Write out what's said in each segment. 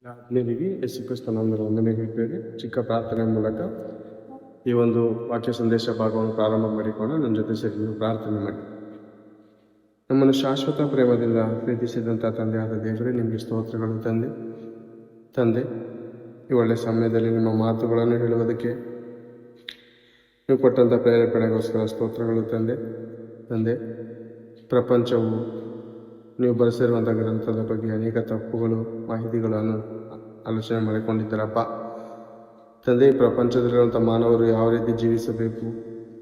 ಆತ್ಮೀಯರಿಗೆ ಯೇಸು ಕ್ರಿಸ್ತನ ನಾಮದಲ್ಲಿ ವಂದನೆಗಳು. ಚಿಕ್ಕ ಪ್ರಾರ್ಥನೆ ಮೂಲಕ ಈ ಒಂದು ವಾಕ್ಯ ಸಂದೇಶ ಭಾಗವನ್ನು ಪ್ರಾರಂಭ ಮಾಡಿಕೊಂಡು ನನ್ನ ಜೊತೆ ಸೇರಿ ನೀವು ಪ್ರಾರ್ಥನೆ ಮಾಡಿ. ನಮ್ಮನ್ನು ಶಾಶ್ವತ ಪ್ರೇಮದಿಂದ ಪ್ರೀತಿಸಿದಂಥ ತಂದೆಯಾದ ದೇವರೇ, ನಿಮಗೆ ಸ್ತೋತ್ರಗಳು ತಂದೆ. ಈ ಒಳ್ಳೆಯ ಸಮಯದಲ್ಲಿ ನಿಮ್ಮ ಮಾತುಗಳನ್ನು ಹೇಳುವುದಕ್ಕೆ ನೀವು ಕೊಟ್ಟಂಥ ಪ್ರೇರೇಪಣೆಗೋಸ್ಕರ ಸ್ತೋತ್ರಗಳು ತಂದೆ. ಪ್ರಪಂಚವು ನೀವು ಬರೆಸಿರುವಂಥ ಗ್ರಂಥದ ಬಗ್ಗೆ ಅನೇಕ ತಪ್ಪುಗಳು ಮಾಹಿತಿಗಳನ್ನು ಆಲೋಚನೆ ಮಾಡಿಕೊಂಡಿದ್ದಾರಪ್ಪ ತಂದೆ. ಈ ಪ್ರಪಂಚದಲ್ಲಿರುವಂಥ ಮಾನವರು ಯಾವ ರೀತಿ ಜೀವಿಸಬೇಕು,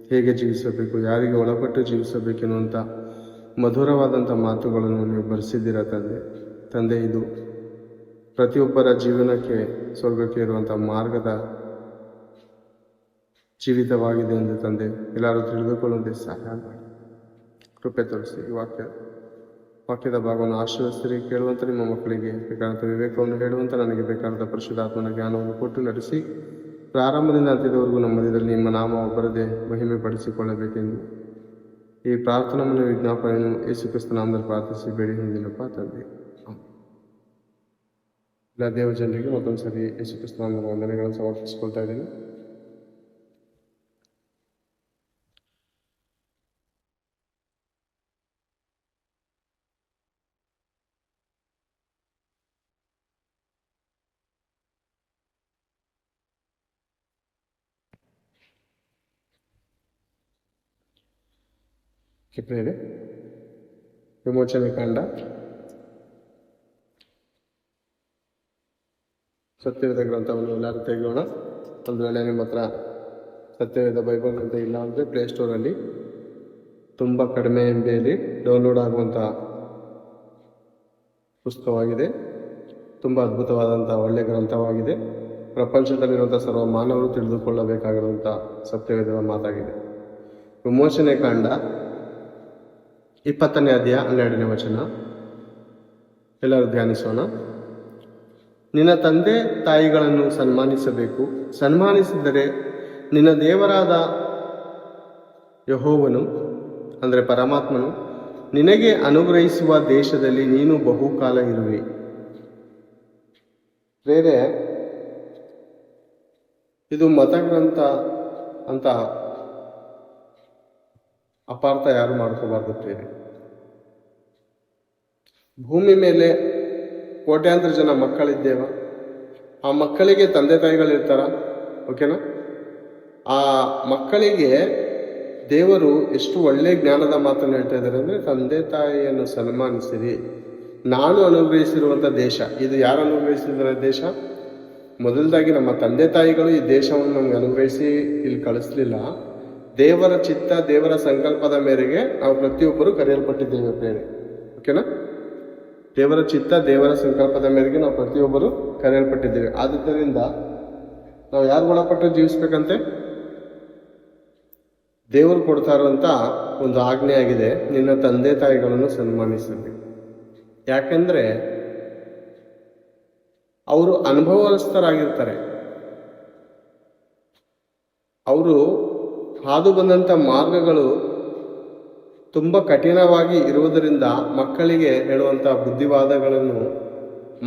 ಹೇಗೆ ಜೀವಿಸಬೇಕು, ಯಾರಿಗೆ ಒಳಪಟ್ಟು ಜೀವಿಸಬೇಕೆನ್ನುವಂಥ ಮಧುರವಾದಂಥ ಮಾತುಗಳನ್ನು ನೀವು ಬರೆಸಿದ್ದೀರ ತಂದೆ. ಇದು ಪ್ರತಿಯೊಬ್ಬರ ಜೀವನಕ್ಕೆ, ಸ್ವರ್ಗಕ್ಕೆ ಇರುವಂಥ ಮಾರ್ಗದ ಜೀವಿತವಾಗಿದೆ ಎಂದು ತಂದೆ ಎಲ್ಲರೂ ತಿಳಿದುಕೊಳ್ಳುವಂತೆ ಸಹಾಯ ಮಾಡಿ, ಕೃಪೆ ತೋರಿಸಿ. ಈ ವಾಕ್ಯದ ಭಾಗವನ್ನು ಆಶೀರ್ವದಿಸಿ ಕೇಳುವಂಥ ನಿಮ್ಮ ಮಕ್ಕಳಿಗೆ ಬೇಕಾದಂಥ ವಿವೇಕವನ್ನು ಹೇಳುವಂಥ ನನಗೆ ಬೇಕಾದಂಥ ಪರಿಶುದ್ಧಾತ್ಮನ ಜ್ಞಾನವನ್ನು ಕೊಟ್ಟು ನಡೆಸಿ, ಪ್ರಾರಂಭದಿಂದ ಅಂತ್ಯದವರೆಗೂ ನಮ್ಮ ಮಧ್ಯದಲ್ಲಿ ನಿಮ್ಮ ನಾಮ ಒಬ್ಬರದೇ ಮಹಿಮೆ ಪಡಿಸಿಕೊಳ್ಳಬೇಕೆಂದು ಈ ಪ್ರಾರ್ಥನಾ ವಿಜ್ಞಾಪನೆಯನ್ನು ಯೇಸು ಕ್ರಿಸ್ತ ನಾಮದಲ್ಲಿ ಪ್ರಾರ್ಥಿಸಿ ಬೇಡಿ ಹೊಂದಿನಪ್ಪ ತಂದೆ. ಎಲ್ಲ ದೇವ ಜನರಿಗೆ ಮತ್ತೊಂದು ಸರಿ ಯೇಸು ಕ್ರಿಸ್ತ ನಾಮದ ವಂದನೆಗಳನ್ನು ಸಮರ್ಪಿಸಿಕೊಳ್ತಾ ಇದ್ದೀನಿ. ಪ್ರಿಯರೇ, ವಿಮೋಚನೆ ಕಾಂಡ ಸತ್ಯವೇದ ಗ್ರಂಥವನ್ನು ಎಲ್ಲರೂ ತೆಗೆಯೋಣ. ಒಂದು ವೇಳೆ ನಿಮ್ಮ ಹತ್ರ ಸತ್ಯವೇದ ಬೈಬಲ್ ಅಂತ ಇಲ್ಲ ಅಂದರೆ ಪ್ಲೇಸ್ಟೋರಲ್ಲಿ ತುಂಬ ಕಡಿಮೆ MBಯಲ್ಲಿ ಡೌನ್ಲೋಡ್ ಆಗುವಂಥ ಪುಸ್ತಕವಾಗಿದೆ. ತುಂಬ ಅದ್ಭುತವಾದಂಥ ಒಳ್ಳೆಯ ಗ್ರಂಥವಾಗಿದೆ. ಪ್ರಪಂಚದಲ್ಲಿರುವಂಥ ಸರ್ವ ಮಾನವರು ತಿಳಿದುಕೊಳ್ಳಬೇಕಾಗಿರುವಂಥ ಸತ್ಯವೇದದ ಮಾತಾಗಿದೆ. ವಿಮೋಚನೆ ಕಾಂಡ 20ನೇ ಅಧ್ಯಾಯ 12ನೇ ವಚನ ಎಲ್ಲರೂ ಧ್ಯಾನಿಸೋಣ. ನಿನ್ನ ತಂದೆ ತಾಯಿಗಳನ್ನು ಸನ್ಮಾನಿಸಬೇಕು, ಸನ್ಮಾನಿಸಿದರೆ ನಿನ್ನ ದೇವರಾದ ಯೆಹೋವನು ಅಂದರೆ ಪರಮಾತ್ಮನು ನಿನಗೆ ಅನುಗ್ರಹಿಸುವ ದೇಶದಲ್ಲಿ ನೀನು ಬಹುಕಾಲ ಇರುವೆ. ಬೇರೆ ಇದು ಮತಗ್ರಂಥ ಅಂತ ಅಪಾರ್ಥ ಯಾರು ಮಾಡ್ಕೋಬಾರ್ದು ಬೇರೆ. ಭೂಮಿ ಮೇಲೆ ಕೋಟ್ಯಾಂತರ ಜನ ಮಕ್ಕಳಿದ್ದೇವ, ಆ ಮಕ್ಕಳಿಗೆ ತಂದೆ ತಾಯಿಗಳಿರ್ತಾರ, ಓಕೆನಾ? ಆ ಮಕ್ಕಳಿಗೆ ದೇವರು ಎಷ್ಟು ಒಳ್ಳೆ ಜ್ಞಾನದ ಮಾತನ್ನು ಹೇಳ್ತಾ ಇದ್ದಾರೆ ಅಂದರೆ, ತಂದೆ ತಾಯಿಯನ್ನು ಸನ್ಮಾನಿಸಿರಿ, ನಾನು ಅನುಗ್ರಹಿಸಿರುವಂಥ ದೇಶ ಇದು. ಯಾರು ಅನುಗ್ರಹಿಸಿದರೆ ದೇಶ? ಮೊದಲದಾಗಿ ನಮ್ಮ ತಂದೆ ತಾಯಿಗಳು ಈ ದೇಶವನ್ನು ನಮ್ಗೆ ಅನುಗ್ರಹಿಸಿ ಇಲ್ಲಿ ಕಳಿಸ್ಲಿಲ್ಲ. ದೇವರ ಚಿತ್ತ, ದೇವರ ಸಂಕಲ್ಪದ ಮೇರೆಗೆ ನಾವು ಪ್ರತಿಯೊಬ್ಬರು ಕರೆಯಲ್ಪಟ್ಟಿದ್ದೇವೆ ಬೇರೆ, ಓಕೆನಾ? ದೇವರ ಚಿತ್ತ, ದೇವರ ಸಂಕಲ್ಪದ ಮೇರೆಗೆ ನಾವು ಪ್ರತಿಯೊಬ್ಬರು ಕರೆಯಲ್ಪಟ್ಟಿದ್ದೇವೆ. ಆದುದರಿಂದ ನಾವು ಯಾರು ಒಳಪಟ್ಟು ಜೀವಿಸ್ಬೇಕಂತೆ? ದೇವರು ಕೊಡ್ತಾ ಇರುವಂಥ ಒಂದು ಆಜ್ಞೆ ಆಗಿದೆ, ನಿನ್ನ ತಂದೆ ತಾಯಿಗಳನ್ನು ಸನ್ಮಾನಿಸಬೇಕು. ಯಾಕೆಂದ್ರೆ ಅವರು ಅನುಭವಸ್ಥರಾಗಿರ್ತಾರೆ. ಅವರು ಹಾದು ಬಂದಂಥ ಮಾರ್ಗಗಳು ತುಂಬ ಕಠಿಣವಾಗಿ ಇರುವುದರಿಂದ ಮಕ್ಕಳಿಗೆ ಹೇಳುವಂಥ ಬುದ್ಧಿವಾದಗಳನ್ನು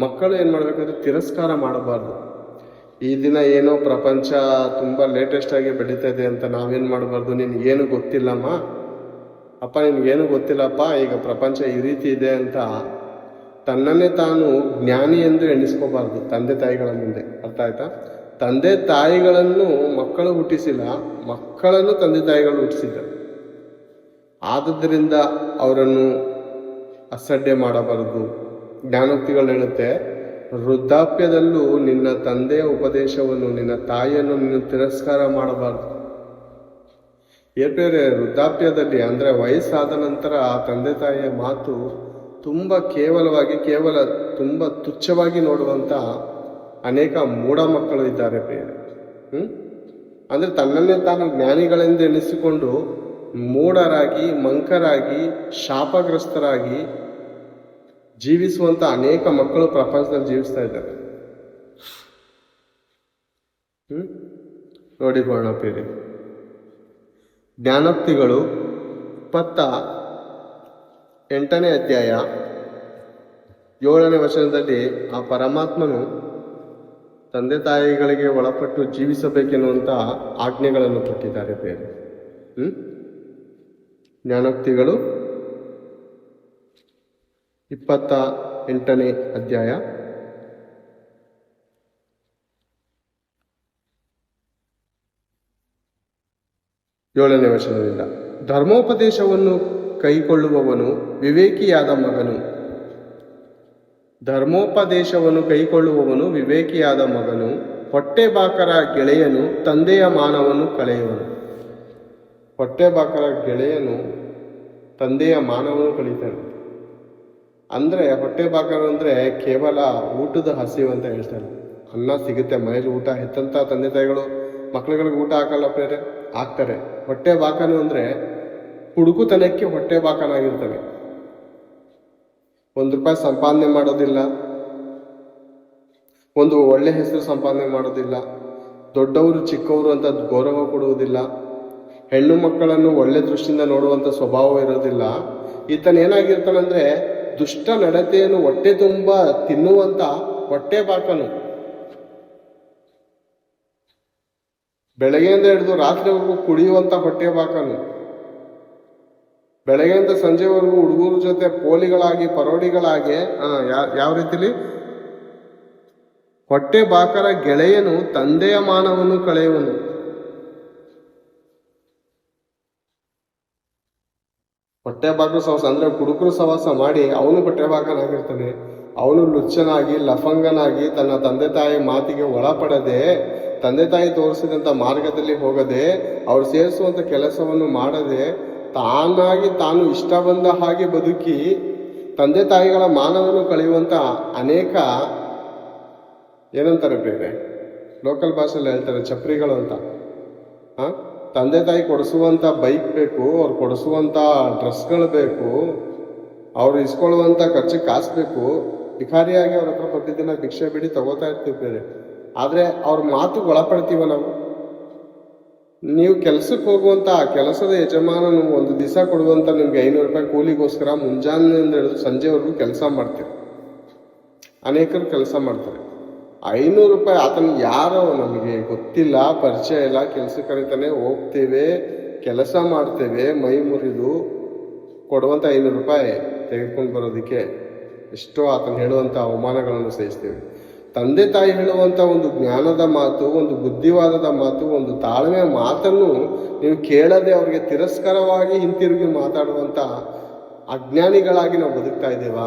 ಮಕ್ಕಳು ಏನು ಮಾಡಬೇಕಂದ್ರೆ ತಿರಸ್ಕಾರ ಮಾಡಬಾರ್ದು. ಈ ದಿನ ಏನೋ ಪ್ರಪಂಚ ತುಂಬ ಲೇಟೆಸ್ಟ್ ಆಗಿ ಬೆಳೀತಾ ಇದೆ ಅಂತ ನಾವೇನು ಮಾಡಬಾರ್ದು, ನಿನಗೇನು ಗೊತ್ತಿಲ್ಲಮ್ಮ ಅಪ್ಪ, ನಿನಗೇನು ಗೊತ್ತಿಲ್ಲಪ್ಪ, ಈಗ ಪ್ರಪಂಚ ಈ ರೀತಿ ಇದೆ ಅಂತ ತನ್ನನ್ನೇ ತಾನು ಜ್ಞಾನಿ ಎಂದು ಎಣಿಸ್ಕೋಬಾರ್ದು ತಂದೆ ತಾಯಿಗಳ ಮುಂದೆ. ಅರ್ಥ ಆಯ್ತಾ? ತಂದೆ ತಾಯಿಗಳನ್ನು ಮಕ್ಕಳು ಹುಟ್ಟಿಸಿಲ್ಲ, ಮಕ್ಕಳನ್ನು ತಂದೆ ತಾಯಿಗಳು ಹುಟ್ಟಿಸಿದ್ದಾರೆ. ಆದುದರಿಂದ ಅವರನ್ನು ಅಸಡ್ಡೆ ಮಾಡಬಾರದು. ಜ್ಞಾನೋಕ್ತಿಗಳು ಹೇಳುತ್ತೆ, ವೃದ್ಧಾಪ್ಯದಲ್ಲೂ ನಿನ್ನ ತಂದೆಯ ಉಪದೇಶವನ್ನು, ನಿನ್ನ ತಾಯಿಯನ್ನು ನೀನು ತಿರಸ್ಕಾರ ಮಾಡಬಾರ್ದು. ಏಕೆಂದರೆ ವೃದ್ಧಾಪ್ಯದಲ್ಲಿ ಅಂದರೆ ವಯಸ್ಸಾದ ನಂತರ ಆ ತಂದೆ ತಾಯಿಯ ಮಾತು ತುಂಬ ಕೇವಲ ತುಂಬ ತುಚ್ಛವಾಗಿ ನೋಡುವಂಥ ಅನೇಕ ಮೂಢ ಮಕ್ಕಳು ಇದ್ದಾರೆ ಬೇರೆ. ಅಂದರೆ ತನ್ನನ್ನೇ ತಾನು ಜ್ಞಾನಿಗಳೆಂದು ಎಣಿಸಿಕೊಂಡು ಮೂಢರಾಗಿ, ಮಂಕರಾಗಿ, ಶಾಪಗ್ರಸ್ತರಾಗಿ ಜೀವಿಸುವಂಥ ಅನೇಕ ಮಕ್ಕಳು ಪ್ರಪಂಚದಲ್ಲಿ ಜೀವಿಸ್ತಾ ಇದ್ದಾರೆ. ನೋಡಿಕೊಳ್ಳೋಣ ಬೇರೆ. ಜ್ಞಾನೋಕ್ತಿಗಳು 28ನೇ ಅಧ್ಯಾಯ 7ನೇ ವಚನದಲ್ಲಿ ಆ ಪರಮಾತ್ಮನು ತಂದೆ ತಾಯಿಗಳಿಗೆ ಒಳಪಟ್ಟು ಜೀವಿಸಬೇಕೆನ್ನುವಂಥ ಆಜ್ಞೆಗಳನ್ನು ಕೊಟ್ಟಿದ್ದಾರೆ ಬೇರೆ. ಜ್ಞಾನೋಕ್ತಿಗಳು 28ನೇ ಅಧ್ಯಾಯ 7ನೇ ವಚನದಿಂದ, ಧರ್ಮೋಪದೇಶವನ್ನು ಕೈಕೊಳ್ಳುವವನು ವಿವೇಕಿಯಾದ ಮಗನು. ಧರ್ಮೋಪದೇಶವನ್ನು ಕೈಕೊಳ್ಳುವವನು ವಿವೇಕಿಯಾದ ಮಗನು. ಹೊಟ್ಟೆಬಾಕರ ಗೆಳೆಯನು ತಂದೆಯ ಮಾನವನ್ನು ಕಳೆಯುವನು. ಹೊಟ್ಟೆಬಾಕರ ಗೆಳೆಯನು ತಂದೆಯ ಮಾನವನ್ನು ಕಳೀತಾನೆ. ಅಂದರೆ ಹೊಟ್ಟೆಬಾಕರು ಅಂದರೆ ಕೇವಲ ಊಟದ ಹಸಿವು ಅಂತ ಹೇಳ್ತಾರೆ. ಅನ್ನ ಸಿಗುತ್ತೆ ಮನೇಲಿ, ಊಟ ಹೆತ್ತಂತ ತಂದೆ ತಾಯಿಗಳು ಮಕ್ಳುಗಳಿಗೆ ಊಟ ಹಾಕಲ್ಲ ಬೇರೆ, ಹಾಕ್ತಾರೆ. ಹೊಟ್ಟೆಬಾಕನು ಅಂದರೆ ಹುಡುಕುತನಕ್ಕೆ ಹೊಟ್ಟೆಬಾಕನಾಗಿರ್ತಾನೆ. ₹1 ಸಂಪಾದನೆ ಮಾಡೋದಿಲ್ಲ, ಒಂದು ಒಳ್ಳೆ ಹೆಸರು ಸಂಪಾದನೆ ಮಾಡೋದಿಲ್ಲ, ದೊಡ್ಡವರು ಚಿಕ್ಕವರು ಅಂತ ಗೌರವ ಕೊಡುವುದಿಲ್ಲ, ಹೆಣ್ಣು ಮಕ್ಕಳನ್ನು ಒಳ್ಳೆ ದೃಷ್ಟಿಯಿಂದ ನೋಡುವಂಥ ಸ್ವಭಾವ ಇರೋದಿಲ್ಲ. ಈತನೇನಾಗಿರ್ತಾನಂದ್ರೆ ದುಷ್ಟ ನಡತೆಯನ್ನು ಹೊಟ್ಟೆ ತುಂಬ ತಿನ್ನುವಂತ ಹೊಟ್ಟೆಬಾಕನು. ಬೆಳಗ್ಗೆಯಿಂದ ಹಿಡಿದು ರಾತ್ರಿವರೆಗೂ ಕುಡಿಯುವಂತ ಹೊಟ್ಟೆಬಾಕನು. ಬೆಳಗ್ಗೆಯಿಂದ ಸಂಜೆವರೆಗೂ ಹುಡುಗರ ಜೊತೆ ಪೋಲಿಗಳಾಗಿ ಪರೋಡಿಗಳಾಗಿ ಯಾವ ರೀತಿಲಿ ಹೊಟ್ಟೆಬಾಕರ ಗೆಳೆಯನು ತಂದೆಯ ಮಾನವನ್ನು ಕಳೆಯುವನು. ಹೊಟ್ಟೆಬಾಕರು ಸಹವಾಸ ಅಂದ್ರೆ ಕುಡುಕರು ಸಹವಾಸ ಮಾಡಿ ಅವನು ಹೊಟ್ಟೆಬಾಕನಾಗಿರ್ತಾನೆ. ಅವನು ಲುಚ್ಚನಾಗಿ ಲಫಂಗನಾಗಿ ತನ್ನ ತಂದೆ ತಾಯಿ ಮಾತಿಗೆ ಒಳಪಡದೆ, ತಂದೆ ತಾಯಿ ತೋರಿಸಿದಂಥ ಮಾರ್ಗದಲ್ಲಿ ಹೋಗದೆ, ಅವ್ರು ಸೇರಿಸುವಂಥ ಕೆಲಸವನ್ನು ಮಾಡದೆ, ತಾನಾಗಿ ತಾನು ಇಷ್ಟ ಬಂದ ಹಾಗೆ ಬದುಕಿ ತಂದೆ ತಾಯಿಗಳ ಮಾನವನ್ನು ಕಳೆಯುವಂಥ ಅನೇಕ ಏನಂತಾರೆ ಬೇರೆ ಲೋಕಲ್ ಭಾಷೆಯಲ್ಲಿ ಹೇಳ್ತಾರೆ ಚಪ್ರಿಗಳು ಅಂತ. ತಂದೆ ತಾಯಿ ಕೊಡಿಸುವಂಥ ಬೈಕ್ ಬೇಕು, ಅವ್ರು ಕೊಡಿಸುವಂಥ ಡ್ರೆಸ್ಗಳು ಬೇಕು, ಅವ್ರು ಇಸ್ಕೊಳ್ಳುವಂಥ ಖರ್ಚಿಗೆ ಕಾಸು ಬೇಕು. ಭಿಕಾರಿಯಾಗಿ ಅವ್ರ ಹತ್ರ ಪ್ರತಿದಿನ ಭಿಕ್ಷೆ ಬಿಡಿ ತಗೋತಾ ಇರ್ತೀವಿ ಬೇರೆ. ಆದರೆ ಅವ್ರ ಮಾತು ಒಳಪಡ್ತೀವ ನಾವು. ನೀವು ಕೆಲಸಕ್ಕೆ ಹೋಗುವಂಥ ಆ ಕೆಲಸದ ಯಜಮಾನನು ಒಂದು ದಿವಸ ಕೊಡುವಂಥ ನಿಮ್ಗೆ ₹500 ಕೂಲಿಗೋಸ್ಕರ ಮುಂಜಾನೆಯಿಂದ ಹಿಡಿದು ಸಂಜೆವರೆಗೂ ಕೆಲಸ ಮಾಡ್ತೀರಿ. ಅನೇಕರು ಕೆಲಸ ಮಾಡ್ತಾರೆ. ₹500 ಆತನ ಯಾರೋ ನಮಗೆ ಗೊತ್ತಿಲ್ಲ, ಪರಿಚಯ ಇಲ್ಲ, ಕೆಲಸ ಕರೀತಾನೆ, ಹೋಗ್ತೇವೆ, ಕೆಲಸ ಮಾಡ್ತೇವೆ, ಮೈ ಮುರಿದು ಕೊಡುವಂಥ ₹500 ತೆಗೆದುಕೊಂಡು ಬರೋದಕ್ಕೆ ಎಷ್ಟೋ ಆತನ ಹೇಳುವಂಥ ಅವಮಾನಗಳನ್ನು ಸಹಿಸ್ತೇವೆ. ತಂದೆ ತಾಯಿ ಹೇಳುವಂಥ ಒಂದು ಜ್ಞಾನದ ಮಾತು, ಒಂದು ಬುದ್ಧಿವಾದದ ಮಾತು, ಒಂದು ತಾಳ್ಮೆಯ ಮಾತನ್ನು ನೀವು ಕೇಳದೆ ಅವರಿಗೆ ತಿರಸ್ಕಾರವಾಗಿ ಹಿಂತಿರುಗಿ ಮಾತಾಡುವಂಥ ಅಜ್ಞಾನಿಗಳಾಗಿ ನಾವು ಬದುಕ್ತಾ ಇದ್ದೇವಾ?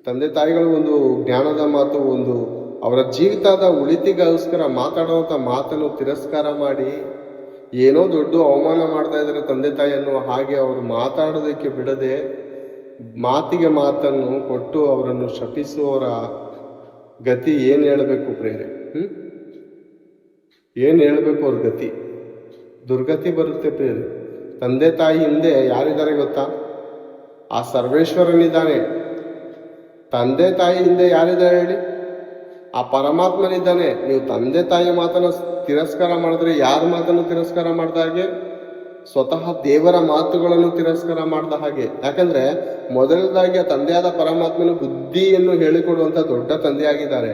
ತಂದೆ ತಾಯಿಗಳು ಒಂದು ಜ್ಞಾನದ ಮಾತು, ಒಂದು ಅವರ ಜೀವಿತದ ಉಳಿತಿಗೋಸ್ಕರ ಮಾತಾಡುವಂಥ ಮಾತನ್ನು ತಿರಸ್ಕಾರ ಮಾಡಿ ಏನೋ ದೊಡ್ಡ ಅವಮಾನ ಮಾಡ್ತಾ ಇದ್ದಾರೆ ತಂದೆ ತಾಯಿಯನ್ನು, ಹಾಗೆ ಅವರು ಮಾತಾಡೋದಕ್ಕೆ ಬಿಡದೆ ಮಾತಿಗೆ ಮಾತನ್ನು ಕೊಟ್ಟು ಅವರನ್ನು ಶಪಿಸುವವರ ಗತಿ ಏನು ಹೇಳಬೇಕು ಪ್ರೇರೆ? ಏನು ಹೇಳಬೇಕು ಅವ್ರ ಗತಿ? ದುರ್ಗತಿ ಬರುತ್ತೆ ಪ್ರೇರೆ. ತಂದೆ ತಾಯಿ ಹಿಂದೆ ಯಾರಿದ್ದಾರೆ ಗೊತ್ತಾ? ಆ ಸರ್ವೇಶ್ವರನಿದ್ದಾನೆ. ತಂದೆ ತಾಯಿ ಹಿಂದೆ ಯಾರಿದ್ದಾರೆ ಹೇಳಿ? ಆ ಪರಮಾತ್ಮನಿದ್ದಾನೆ. ನೀವು ತಂದೆ ತಾಯಿ ಮಾತನ್ನು ತಿರಸ್ಕಾರ ಮಾಡಿದ್ರೆ ಯಾರ ಮಾತನ್ನು ತಿರಸ್ಕಾರ ಮಾಡ್ದ ಹಾಗೆ? ಸ್ವತಃ ದೇವರ ಮಾತುಗಳನ್ನು ತಿರಸ್ಕಾರ ಮಾಡ್ದ ಹಾಗೆ. ಯಾಕಂದ್ರೆ ಮೊದಲದಾಗಿ ಆ ತಂದೆಯಾದ ಪರಮಾತ್ಮನು ಬುದ್ಧಿಯನ್ನು ಹೇಳಿಕೊಡುವಂತ ದೊಡ್ಡ ತಂದೆಯಾಗಿದ್ದಾರೆ.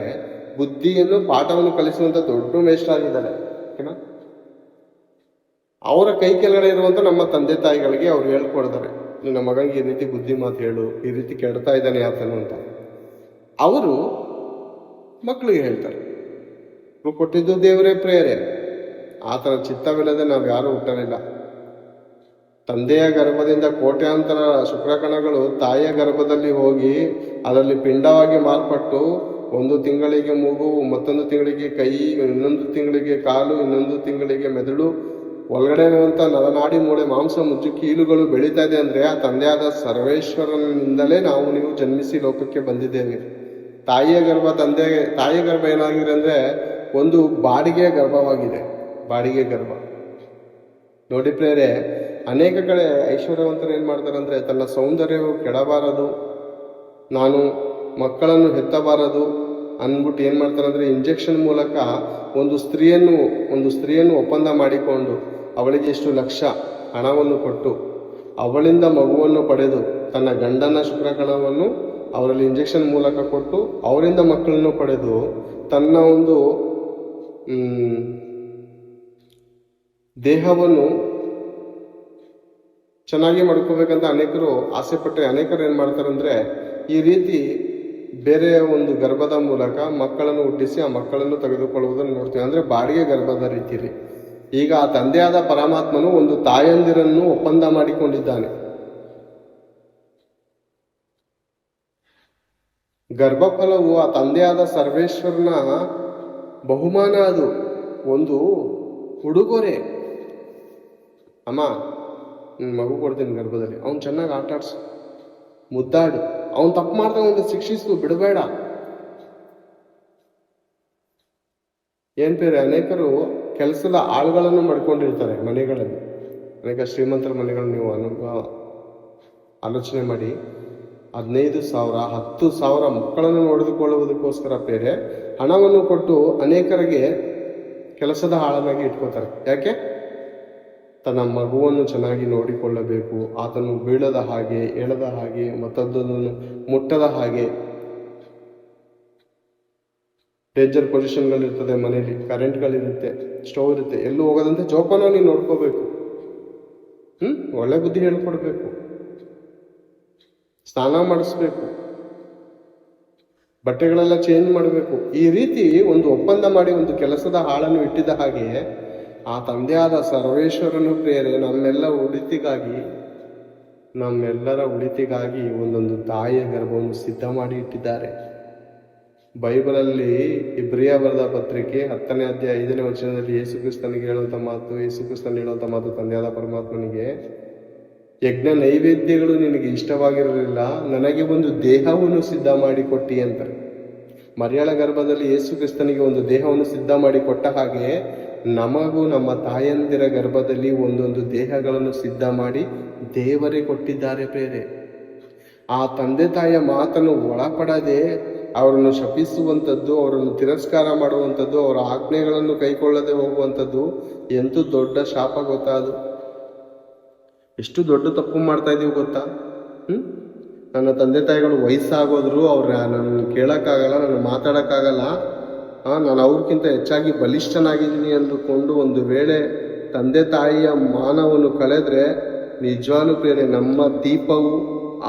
ಬುದ್ಧಿಯನ್ನು ಪಾಠವನ್ನು ಕಲಿಸುವಂತ ದೊಡ್ಡ ಮೇಷ್ಟ್ರ ಆಗಿದ್ದಾರೆ. ಓಕೆನಾ? ಅವರ ಕೈ ಕೆಳಗಡೆ ಇರುವಂತ ನಮ್ಮ ತಂದೆ ತಾಯಿಗಳಿಗೆ ಅವ್ರು ಹೇಳ್ಕೊಡ್ತಾರೆ, ನಿನ್ನ ಮಗನಿಗೆ ಈ ರೀತಿ ಬುದ್ಧಿ ಮಾತು ಹೇಳು, ಈ ರೀತಿ ಕೆಡ್ತಾ ಇದ್ದಾನೆ ಆತನು ಅಂತ. ಅವರು ಮಕ್ಕಳಿಗೆ ಹೇಳ್ತಾರೆ. ಕೊಟ್ಟಿದ್ದು ದೇವರೇ ಪ್ರೇರೆ. ಆತನ ಚಿತ್ತವಿಲ್ಲದೆ ನಾವು ಯಾರೂ ಹುಟ್ಟಲಿಲ್ಲ. ತಂದೆಯ ಗರ್ಭದಿಂದ ಕೋಟ್ಯಾಂತರ ಶುಕ್ರಕಣಗಳು ತಾಯಿಯ ಗರ್ಭದಲ್ಲಿ ಹೋಗಿ ಅದರಲ್ಲಿ ಪಿಂಡವಾಗಿ ಮಾರ್ಪಟ್ಟು 1 ತಿಂಗಳಿಗೆ ಮೂಗು, ಮತ್ತೊಂದು ತಿಂಗಳಿಗೆ ಕೈ, ಇನ್ನೊಂದು ತಿಂಗಳಿಗೆ ಕಾಲು, ಇನ್ನೊಂದು ತಿಂಗಳಿಗೆ ಮೆದುಳು, ಒಳಗಡೆ ಇರುವಂಥ ನರನಾಡಿ ಮೂಳೆ ಮಾಂಸ ಮುಚ್ಚು ಕೀಲುಗಳು ಬೆಳೀತಾ ಇದೆ ಅಂದರೆ ಆ ತಂದೆಯಾದ ಸರ್ವೇಶ್ವರನಿಂದಲೇ ನಾವು ನೀವು ಜನ್ಮಿಸಿ ಲೋಕಕ್ಕೆ ಬಂದಿದ್ದೇವೆ. ತಾಯಿಯ ಗರ್ಭ ಏನಾಗಿದೆ ಅಂದರೆ ಒಂದು ಬಾಡಿಗೆ ಗರ್ಭವಾಗಿದೆ. ಬಾಡಿಗೆ ಗರ್ಭ ನೋಡಿ ಪ್ರೇರೆ. ಅನೇಕ ಕಡೆ ಐಶ್ವರ್ಯವಂತರು ಏನು ಮಾಡ್ತಾರೆ ಅಂದರೆ ತನ್ನ ಸೌಂದರ್ಯವು ಕೆಡಬಾರದು, ನಾನು ಮಕ್ಕಳನ್ನು ಹೆತ್ತಬಾರದು ಅಂದ್ಬಿಟ್ಟು ಏನು ಮಾಡ್ತಾರೆ ಅಂದರೆ ಇಂಜೆಕ್ಷನ್ ಮೂಲಕ ಒಂದು ಸ್ತ್ರೀಯನ್ನು ಒಪ್ಪಂದ ಮಾಡಿಕೊಂಡು ಅವಳಿಗೆ ಇಷ್ಟು ಲಕ್ಷ ಹಣವನ್ನು ಕೊಟ್ಟು ಅವಳಿಂದ ಮಗುವನ್ನು ಪಡೆದು ತನ್ನ ಗಂಡನ ಶುಕ್ರಕಣವನ್ನು ಅವರಲ್ಲಿ ಇಂಜೆಕ್ಷನ್ ಮೂಲಕ ಕೊಟ್ಟು ಅವರಿಂದ ಮಕ್ಕಳನ್ನು ಪಡೆದು ತನ್ನ ಒಂದು ದೇಹವನ್ನು ಚೆನ್ನಾಗಿ ಮಾಡ್ಕೋಬೇಕಂತ ಅನೇಕರು ಆಸೆ ಪಟ್ಟರೆ ಅನೇಕರು ಏನು ಮಾಡ್ತಾರೆ ಅಂದರೆ ಈ ರೀತಿ ಬೇರೆಯ ಒಂದು ಗರ್ಭದ ಮೂಲಕ ಮಕ್ಕಳನ್ನು ಹುಟ್ಟಿಸಿ ಆ ಮಕ್ಕಳನ್ನು ತೆಗೆದುಕೊಳ್ಳುವುದನ್ನು ನೋಡ್ತೀವಿ. ಅಂದರೆ ಬಾಡಿಗೆ ಗರ್ಭದ ರೀತಿ ರೀ. ಈಗ ಆ ತಂದೆಯಾದ ಪರಮಾತ್ಮನು ಒಂದು ತಾಯಂದಿರನ್ನು ಒಪ್ಪಂದ ಮಾಡಿಕೊಂಡಿದ್ದಾನೆ. ಗರ್ಭಫಲವು ಆ ತಂದೆಯಾದ ಸರ್ವೇಶ್ವರನ ಬಹುಮಾನ. ಅದು ಒಂದು ಉಡುಗೊರೆ. ಅಮ್ಮ ಮಗು ಕೊಡ್ತೀನಿ ಗರ್ಭದಲ್ಲಿ, ಅವ್ನು ಚೆನ್ನಾಗಿ ಆಟ ಆಡ್ಸು, ಮುದ್ದಾಡು, ಅವನು ತಪ್ಪು ಮಾಡ್ತಾ ಒಂದು ಶಿಕ್ಷಿಸು, ಬಿಡಬೇಡ. ಏನ್ ಬೇರೆ ಅನೇಕರು ಕೆಲಸದ ಆಳುಗಳನ್ನು ಮಾಡ್ಕೊಂಡಿರ್ತಾರೆ ಮನೆಗಳಲ್ಲಿ. ಅನೇಕ ಶ್ರೀಮಂತರ ಮನೆಗಳನ್ನು ನೀವು ಆಲೋಚನೆ ಮಾಡಿ, 15,000 10,000 ಮಕ್ಕಳನ್ನು ನೋಡಿಕೊಳ್ಳುವುದಕ್ಕೋಸ್ಕರ ಬೇರೆ ಹಣವನ್ನು ಕೊಟ್ಟು ಅನೇಕರಿಗೆ ಕೆಲಸದ ಆಳನಾಗಿ ಇಟ್ಕೋತಾರೆ. ಯಾಕೆ? ತನ್ನ ಮಗುವನ್ನು ಚೆನ್ನಾಗಿ ನೋಡಿಕೊಳ್ಳಬೇಕು, ಆತನು ಬೀಳದ ಹಾಗೆ, ಏಳದ ಹಾಗೆ, ಮತ್ತೊಂದನ್ನು ಮುಟ್ಟದ ಹಾಗೆ. ಡೇಂಜರ್ ಪೊಸಿಷನ್ಗಳಿರ್ತದೆ ಮನೆಯಲ್ಲಿ, ಕರೆಂಟ್ಗಳಿರುತ್ತೆ, ಸ್ಟವ್ ಇರುತ್ತೆ, ಎಲ್ಲೂ ಹೋಗೋದಂತೆ ಜೋಪಾನ ನೀನು ನೋಡ್ಕೋಬೇಕು. ಒಳ್ಳೆ ಬುದ್ಧಿ ಹೇಳ್ಕೊಡ್ಬೇಕು, ಸ್ನಾನ ಮಾಡಿಸ್ಬೇಕು, ಬಟ್ಟೆಗಳೆಲ್ಲ ಚೇಂಜ್ ಮಾಡಬೇಕು. ಈ ರೀತಿ ಒಂದು ಒಪ್ಪಂದ ಮಾಡಿ ಒಂದು ಕೆಲಸದ ಹಾಳನ್ನು ಇಟ್ಟಿದ್ದ ಹಾಗೆ ಆ ತಂದೆಯಾದ ಸರ್ವೇಶ್ವರನು ಪ್ರೇರೆ ನಮ್ಮೆಲ್ಲರ ಉಳಿತಿಗಾಗಿ ಒಂದೊಂದು ತಾಯಿಯ ಗರ್ಭವನ್ನು ಸಿದ್ಧ ಮಾಡಿ ಇಟ್ಟಿದ್ದಾರೆ. ಬೈಬಲಲ್ಲಿ ಇಬ್ರಿಯ ಬರೆದ ಪತ್ರಿಕೆ 10ನೇ ಅಧ್ಯಾಯ 5ನೇ ವಚನದಲ್ಲಿ ಯೇಸು ಕ್ರಿಸ್ತನಿಗೆ ಹೇಳುವಂಥ ಮಾತು ತಂದೆಯಾದ ಪರಮಾತ್ಮನಿಗೆ, ಯಜ್ಞ ನೈವೇದ್ಯಗಳು ನಿನಗೆ ಇಷ್ಟವಾಗಿರಲಿಲ್ಲ, ನನಗೆ ಒಂದು ದೇಹವನ್ನು ಸಿದ್ಧ ಮಾಡಿ ಕೊಟ್ಟಿ ಅಂತಾರೆ. ಮರಿಯಳ ಗರ್ಭದಲ್ಲಿ ಯೇಸು ಕ್ರಿಸ್ತನಿಗೆ ಒಂದು ದೇಹವನ್ನು ಸಿದ್ಧ ಮಾಡಿ ಕೊಟ್ಟ ಹಾಗೆ ನಮಗೂ ನಮ್ಮ ತಾಯಂದಿರ ಗರ್ಭದಲ್ಲಿ ಒಂದೊಂದು ದೇಹಗಳನ್ನು ಸಿದ್ಧ ಮಾಡಿ ದೇವರೇ ಕೊಟ್ಟಿದ್ದಾರೆ ಬೇರೆ. ಆ ತಂದೆ ತಾಯಿಯ ಮಾತನ್ನು ಒಳಪಡದೆ ಅವರನ್ನು ಶಪಿಸುವಂಥದ್ದು, ಅವರನ್ನು ತಿರಸ್ಕಾರ ಮಾಡುವಂಥದ್ದು, ಅವರ ಆಜ್ಞೆಗಳನ್ನು ಕೈಕೊಳ್ಳದೆ ಹೋಗುವಂಥದ್ದು ಎಂತೂ ದೊಡ್ಡ ಶಾಪ ಗೊತ್ತಾ? ಅದು ಎಷ್ಟು ದೊಡ್ಡ ತಪ್ಪು ಮಾಡ್ತಾ ಇದೀವಿ ಗೊತ್ತಾ? ನನ್ನ ತಂದೆ ತಾಯಿಗಳು ವಯಸ್ಸಾಗೋದ್ರು ಅವ್ರ ನನ್ನ ಕೇಳೋಕ್ಕಾಗಲ್ಲ, ನನ್ನ ಮಾತಾಡೋಕ್ಕಾಗಲ್ಲ, ನಾನು ಅವ್ರಿಗಿಂತ ಹೆಚ್ಚಾಗಿ ಬಲಿಷ್ಠನಾಗಿದ್ದೀನಿ ಅಂದುಕೊಂಡು ಒಂದು ವೇಳೆ ತಂದೆ ತಾಯಿಯ ಮಾನವನ್ನು ಕಳೆದ್ರೆ ನಿಜವಾಗ್ಲೂ ಪ್ರೇರೆ ನಮ್ಮ ದೀಪವು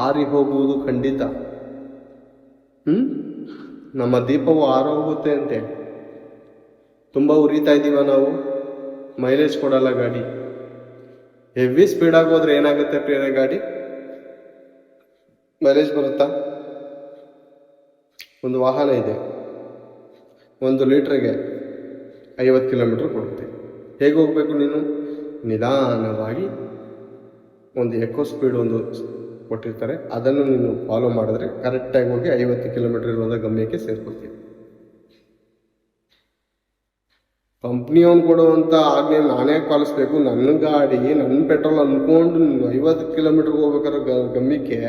ಆರಿ ಹೋಗುವುದು ಖಂಡಿತ. ನಮ್ಮ ದೀಪವು ಆರೋಗುತ್ತೆ ಅಂತೆ. ತುಂಬ ಉರಿತಾ ಇದ್ದೀವ ನಾವು, ಮೈಲೇಜ್ ಕೊಡಲ್ಲ ಗಾಡಿ. ಹೆವಿ ಸ್ಪೀಡಾಗಿ ಹೋದ್ರೆ ಏನಾಗುತ್ತೆ ಪ್ರೇರೆ? ಗಾಡಿ ಮೈಲೇಜ್ ಬರುತ್ತಾ? ಒಂದು ವಾಹನ ಇದೆ, 1 ಲೀಟ್ರಿಗೆ 50 ಕಿಲೋಮೀಟರ್ ಕೊಡುತ್ತೆ. ಹೇಗೆ ಹೋಗ್ಬೇಕು ನೀನು? ನಿಧಾನವಾಗಿ ಒಂದು ಎಕೋ ಸ್ಪೀಡ್ ಒಂದು ಕೊಟ್ಟಿರ್ತಾರೆ, ಅದನ್ನು ನೀನು ಫಾಲೋ ಮಾಡಿದ್ರೆ ಕರೆಕ್ಟಾಗಿ ಹೋಗಿ 50 ಕಿಲೋಮೀಟರ್ ಇರುವಂಥ ಗಮ್ಯಕ್ಕೆ ಸೇರ್ಕೊಳ್ತೀವಿ. ಕಂಪ್ನಿಯವನು ಕೊಡುವಂಥ ಆಜ್ಞೆ ನಾನೇ ಪಾಲಿಸ್ಬೇಕು. ನನ್ನ ಗಾಡಿ, ನನ್ನ ಪೆಟ್ರೋಲ್ ಅಂದ್ಕೊಂಡು 50 ಕಿಲೋಮೀಟರ್ಗೆ ಹೋಗ್ಬೇಕಾದ್ರೆ ಗಮ್ಯಕ್ಕೆ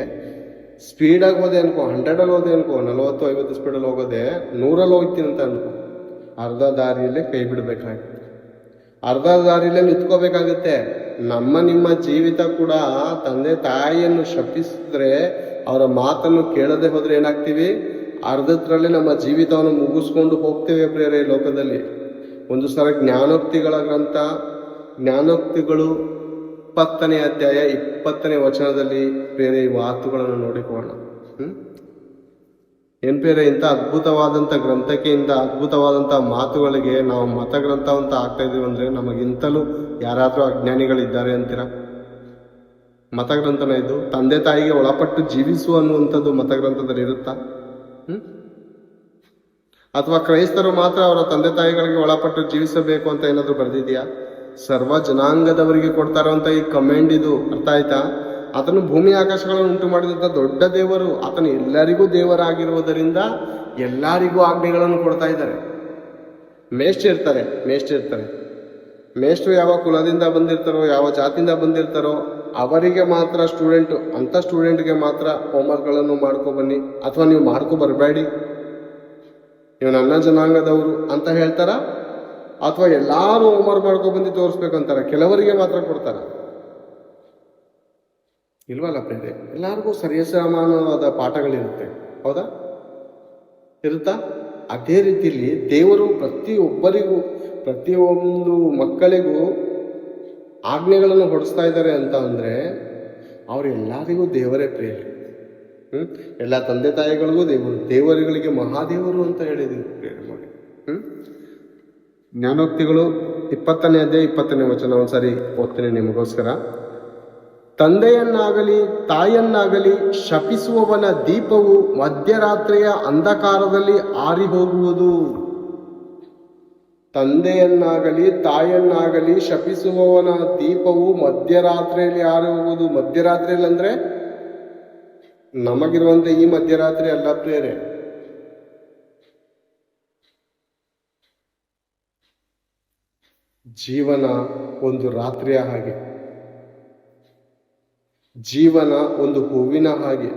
ಸ್ಪೀಡಾಗಿ ಹೋದೆ ಅನ್ಕೋ, 100ಅಲ್ಲಿ ಹೋದೆ ಅನ್ಕೋ, 40-50 ಸ್ಪೀಡಲ್ಲಿ ಹೋಗೋದೆ 100ಅಲ್ಲಿ ಹೋಗ್ತೀನಿ ಅಂತ ಅನ್ಕೋ, ಅರ್ಧ ದಾರಿಯಲ್ಲೇ ಕೈ ಬಿಡಬೇಕಾಗುತ್ತೆ, ಅರ್ಧ ದಾರಿಯಲ್ಲೇ ನಿಂತ್ಕೋಬೇಕಾಗುತ್ತೆ. ನಿಮ್ಮ ಜೀವಿತ ಕೂಡ ತಂದೆ ತಾಯಿಯನ್ನು ಶಪಿಸಿದ್ರೆ, ಅವರ ಮಾತನ್ನು ಕೇಳದೆ ಹೋದ್ರೆ ಏನಾಗ್ತೀವಿ? ಅರ್ಧತ್ರಲ್ಲೇ ನಮ್ಮ ಜೀವಿತವನ್ನು ಮುಗಿಸ್ಕೊಂಡು ಹೋಗ್ತೇವೆ ಪ್ರೇರೆ ಲೋಕದಲ್ಲಿ. ಒಂದು ಸಲ ಜ್ಞಾನೋಕ್ತಿಗಳ ಗ್ರಂಥ, ಜ್ಞಾನೋಕ್ತಿಗಳು 20ನೇ ಅಧ್ಯಾಯ 20ನೇ ವಚನದಲ್ಲಿ ಬೇರೆ ಈ ಮಾತುಗಳನ್ನು ನೋಡಿಕೊಳ್ಳೋಣ. ಏನ್ ಬೇರೆ ಇಂಥ ಅದ್ಭುತವಾದಂಥ ಗ್ರಂಥಕ್ಕೆ, ಇಂಥ ಅದ್ಭುತವಾದಂಥ ಮಾತುಗಳಿಗೆ ನಾವು ಮತಗ್ರಂಥ ಅಂತ ಆಗ್ತಾ ಇದೀವಿ ಅಂದ್ರೆ ನಮಗಿಂತಲೂ ಯಾರಾದರೂ ಅಜ್ಞಾನಿಗಳಿದ್ದಾರೆ ಅಂತೀರಾ? ಮತಗ್ರಂಥನ ಇದು. ತಂದೆ ತಾಯಿಗೆ ಒಳಪಟ್ಟು ಜೀವಿಸು ಅನ್ನುವಂಥದ್ದು ಮತಗ್ರಂಥದಲ್ಲಿ ಇರುತ್ತಾ? ಅಥವಾ ಕ್ರೈಸ್ತರು ಮಾತ್ರ ಅವರ ತಂದೆ ತಾಯಿಗಳಿಗೆ ಒಳಪಟ್ಟು ಜೀವಿಸಬೇಕು ಅಂತ ಏನಾದರೂ ಬರೆದಿದೆಯಾ? ಸರ್ವ ಜನಾಂಗದವರಿಗೆ ಕೊಡ್ತಾರಂತ ಈ ಕಮೆಂಡ್ ಇದು, ಅರ್ಥ ಆಯ್ತಾ? ಆತನು ಭೂಮಿ ಆಕಾಶಗಳನ್ನು ಉಂಟು ಮಾಡಿದಂಥ ದೊಡ್ಡ ದೇವರು, ಆತನು ಎಲ್ಲರಿಗೂ ದೇವರಾಗಿರುವುದರಿಂದ ಎಲ್ಲರಿಗೂ ಆಜ್ಞೆಗಳನ್ನು ಕೊಡ್ತಾ ಇದ್ದಾರೆ. ಮೇಷ್ಟ್ರು ಯಾವ ಕುಲದಿಂದ ಬಂದಿರ್ತಾರೋ, ಯಾವ ಜಾತಿಯಿಂದ ಬಂದಿರ್ತಾರೋ ಅವರಿಗೆ ಮಾತ್ರ ಸ್ಟೂಡೆಂಟು, ಅಂಥ ಸ್ಟೂಡೆಂಟ್ಗೆ ಮಾತ್ರ ಹೋಮ್ವರ್ಕ್ಗಳನ್ನು ಮಾಡ್ಕೊಬನ್ನಿ, ಅಥವಾ ನೀವು ಬರಬೇಡಿ, ನೀವು ನನ್ನ ಜನಾಂಗದವರು ಅಂತ ಹೇಳ್ತಾರ, ಅಥವಾ ಎಲ್ಲರೂ ಹೋಮ್ವರ್ಕ್ ಮಾಡ್ಕೊಬಂದು ತೋರಿಸ್ಬೇಕಂತಾರ, ಕೆಲವರಿಗೆ ಮಾತ್ರ ಕೊಡ್ತಾರ. ಇಲ್ವಲ್ಲ ಪ್ರೇರೆ? ಎಲ್ಲರಿಗೂ ಸರಿಸಮಾನವಾದ ಪಾಠಗಳಿರುತ್ತೆ, ಹೌದಾ? ಇರುತ್ತಾ? ಅದೇ ರೀತಿಯಲ್ಲಿ ದೇವರು ಪ್ರತಿಯೊಬ್ಬರಿಗೂ, ಪ್ರತಿಯೊಂದು ಮಕ್ಕಳಿಗೂ ಆಜ್ಞೆಗಳನ್ನು ಹೊಡಿಸ್ತಾ ಇದ್ದಾರೆ ಅಂತ ಅಂದರೆ ಅವರೆಲ್ಲರಿಗೂ ದೇವರೇ ಪ್ರೇರೆ. ಎಲ್ಲ ತಂದೆ ತಾಯಿಗಳಿಗೂ ದೇವರು, ದೇವರುಗಳಿಗೆ ಮಹಾದೇವರು ಅಂತ ಹೇಳಿದ್ದೀವಿ ಪ್ರೇರೆ ಮಾಡಿ. ಜ್ಞಾನೋಕ್ತಿಗಳು 20ನೇ ಅಧ್ಯಾಯ 20ನೇ ವಚನ ಒಂದ್ಸರಿ ಓದ್ತೀನಿ ನಿಮಗೋಸ್ಕರ. ತಂದೆಯನ್ನಾಗಲಿ ತಾಯಿಯನ್ನಾಗಲಿ ಶಪಿಸುವವನ ದೀಪವು ಮಧ್ಯರಾತ್ರಿಯ ಅಂಧಕಾರದಲ್ಲಿ ಆರಿ ಹೋಗುವುದು. ತಂದೆಯನ್ನಾಗಲಿ ತಾಯಿಯನ್ನಾಗಲಿ ಶಪಿಸುವವನ ದೀಪವು ಮಧ್ಯರಾತ್ರಿಯಲ್ಲಿ ಆರಿ ಹೋಗುವುದು. ಮಧ್ಯರಾತ್ರಿಯಲ್ಲಿ ಅಂದ್ರೆ ನಮಗಿರುವಂತೆ ಈ ಮಧ್ಯರಾತ್ರಿ ಅಲ್ಲ ಪ್ರೇರೆ. ಜೀವನ ಒಂದು ರಾತ್ರಿಯ ಹಾಗೆ, ಜೀವನ ಒಂದು ಹೂವಿನ ಹಾಗೆ,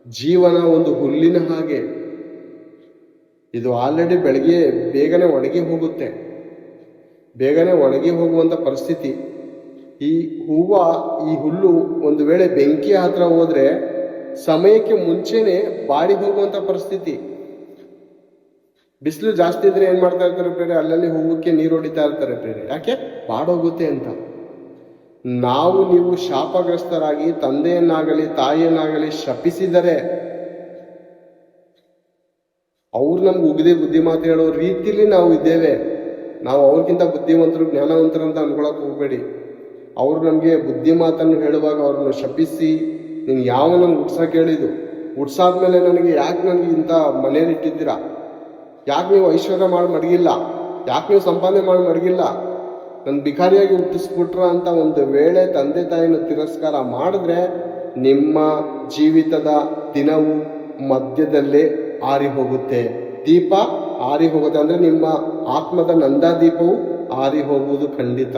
ಜೀವನ ಒಂದು ಹುಲ್ಲಿನ ಹಾಗೆ. ಇದು ಆಲ್ರೆಡಿ ಬೆಳಗ್ಗೆ ಬೇಗನೆ ಒಣಗಿ ಹೋಗುತ್ತೆ, ಬೇಗನೆ ಒಣಗಿ ಹೋಗುವಂಥ ಪರಿಸ್ಥಿತಿ. ಈ ಈ ಹುಲ್ಲು ಒಂದು ವೇಳೆ ಬೆಂಕಿ ಹತ್ರ ಹೋದ್ರೆ ಸಮಯಕ್ಕೆ ಮುಂಚೆನೆ ಬಾಡಿ ಹೋಗುವಂಥ ಪರಿಸ್ಥಿತಿ. ಬಿಸಿಲು ಜಾಸ್ತಿ ಇದ್ರೆ ಏನ್ ಮಾಡ್ತಾ ಇರ್ತಾರೆ ಬೇರೆ, ಅಲ್ಲಲ್ಲಿ ಹೂವಕ್ಕೆ ನೀರು ಹೊಡಿತಾ ಇರ್ತಾರೆ ಬೇರೆ. ಯಾಕೆ? ಬಾಡೋಗುತ್ತೆ ಅಂತ. ನಾವು ನೀವು ಶಾಪಗ್ರಸ್ತರಾಗಿ ತಂದೆಯನ್ನಾಗಲಿ ತಾಯಿಯನ್ನಾಗಲಿ ಶಪಿಸಿದರೆ ಅವ್ರು ನಮ್ಗೆ ಉಗಿದೇ ಬುದ್ಧಿ ಮಾತು ಹೇಳೋ ರೀತಿಲಿ ನಾವು ಇದ್ದೇವೆ. ನಾವು ಅವ್ರಿಗಿಂತ ಬುದ್ಧಿವಂತರು ಜ್ಞಾನವಂತರು ಅಂತ ಅನ್ಕೊಳಕ್ ಹೋಗ್ಬೇಡಿ. ಅವ್ರು ನಮಗೆ ಬುದ್ಧಿ ಮಾತನ್ನು ಹೇಳುವಾಗ ಅವ್ರನ್ನ ಶಪಿಸಿ, ನೀನು ಯಾವ ನನ್ಗೆ ಹುಡ್ಸಕ್ಕೆ ಹೇಳಿದ್ದು, ಹುಡ್ಸಾದ್ಮೇಲೆ ನನಗೆ ಇಂಥ ಮನೇಲಿ ಇಟ್ಟಿದ್ದೀರಾ, ಯಾಕೆ ನೀವು ಐಶ್ವರ್ಯ ಮಾಡಿ ಮಡಗಿಲ್ಲ, ಯಾಕೆ ನೀವು ಸಂಪಾದನೆ ಮಾಡಿ ಮಡಗಿಲ್ಲ, ನನ್ನ ಭಿಕಾರಿಯಾಗಿ ಹುಟ್ಟಿಸ್ಬಿಟ್ರ ಅಂತ ಒಂದು ವೇಳೆ ತಂದೆ ತಾಯಿನ ತಿರಸ್ಕಾರ ಮಾಡಿದ್ರೆ ನಿಮ್ಮ ಜೀವಿತದ ದಿನವು ಮಧ್ಯದಲ್ಲೇ ಆರಿ ಹೋಗುತ್ತೆ. ದೀಪ ಆರಿ ಹೋಗುತ್ತೆ ಅಂದ್ರೆ ನಿಮ್ಮ ಆತ್ಮದ ನಂದಾದೀಪವು ಆರಿ ಹೋಗುವುದು ಖಂಡಿತ.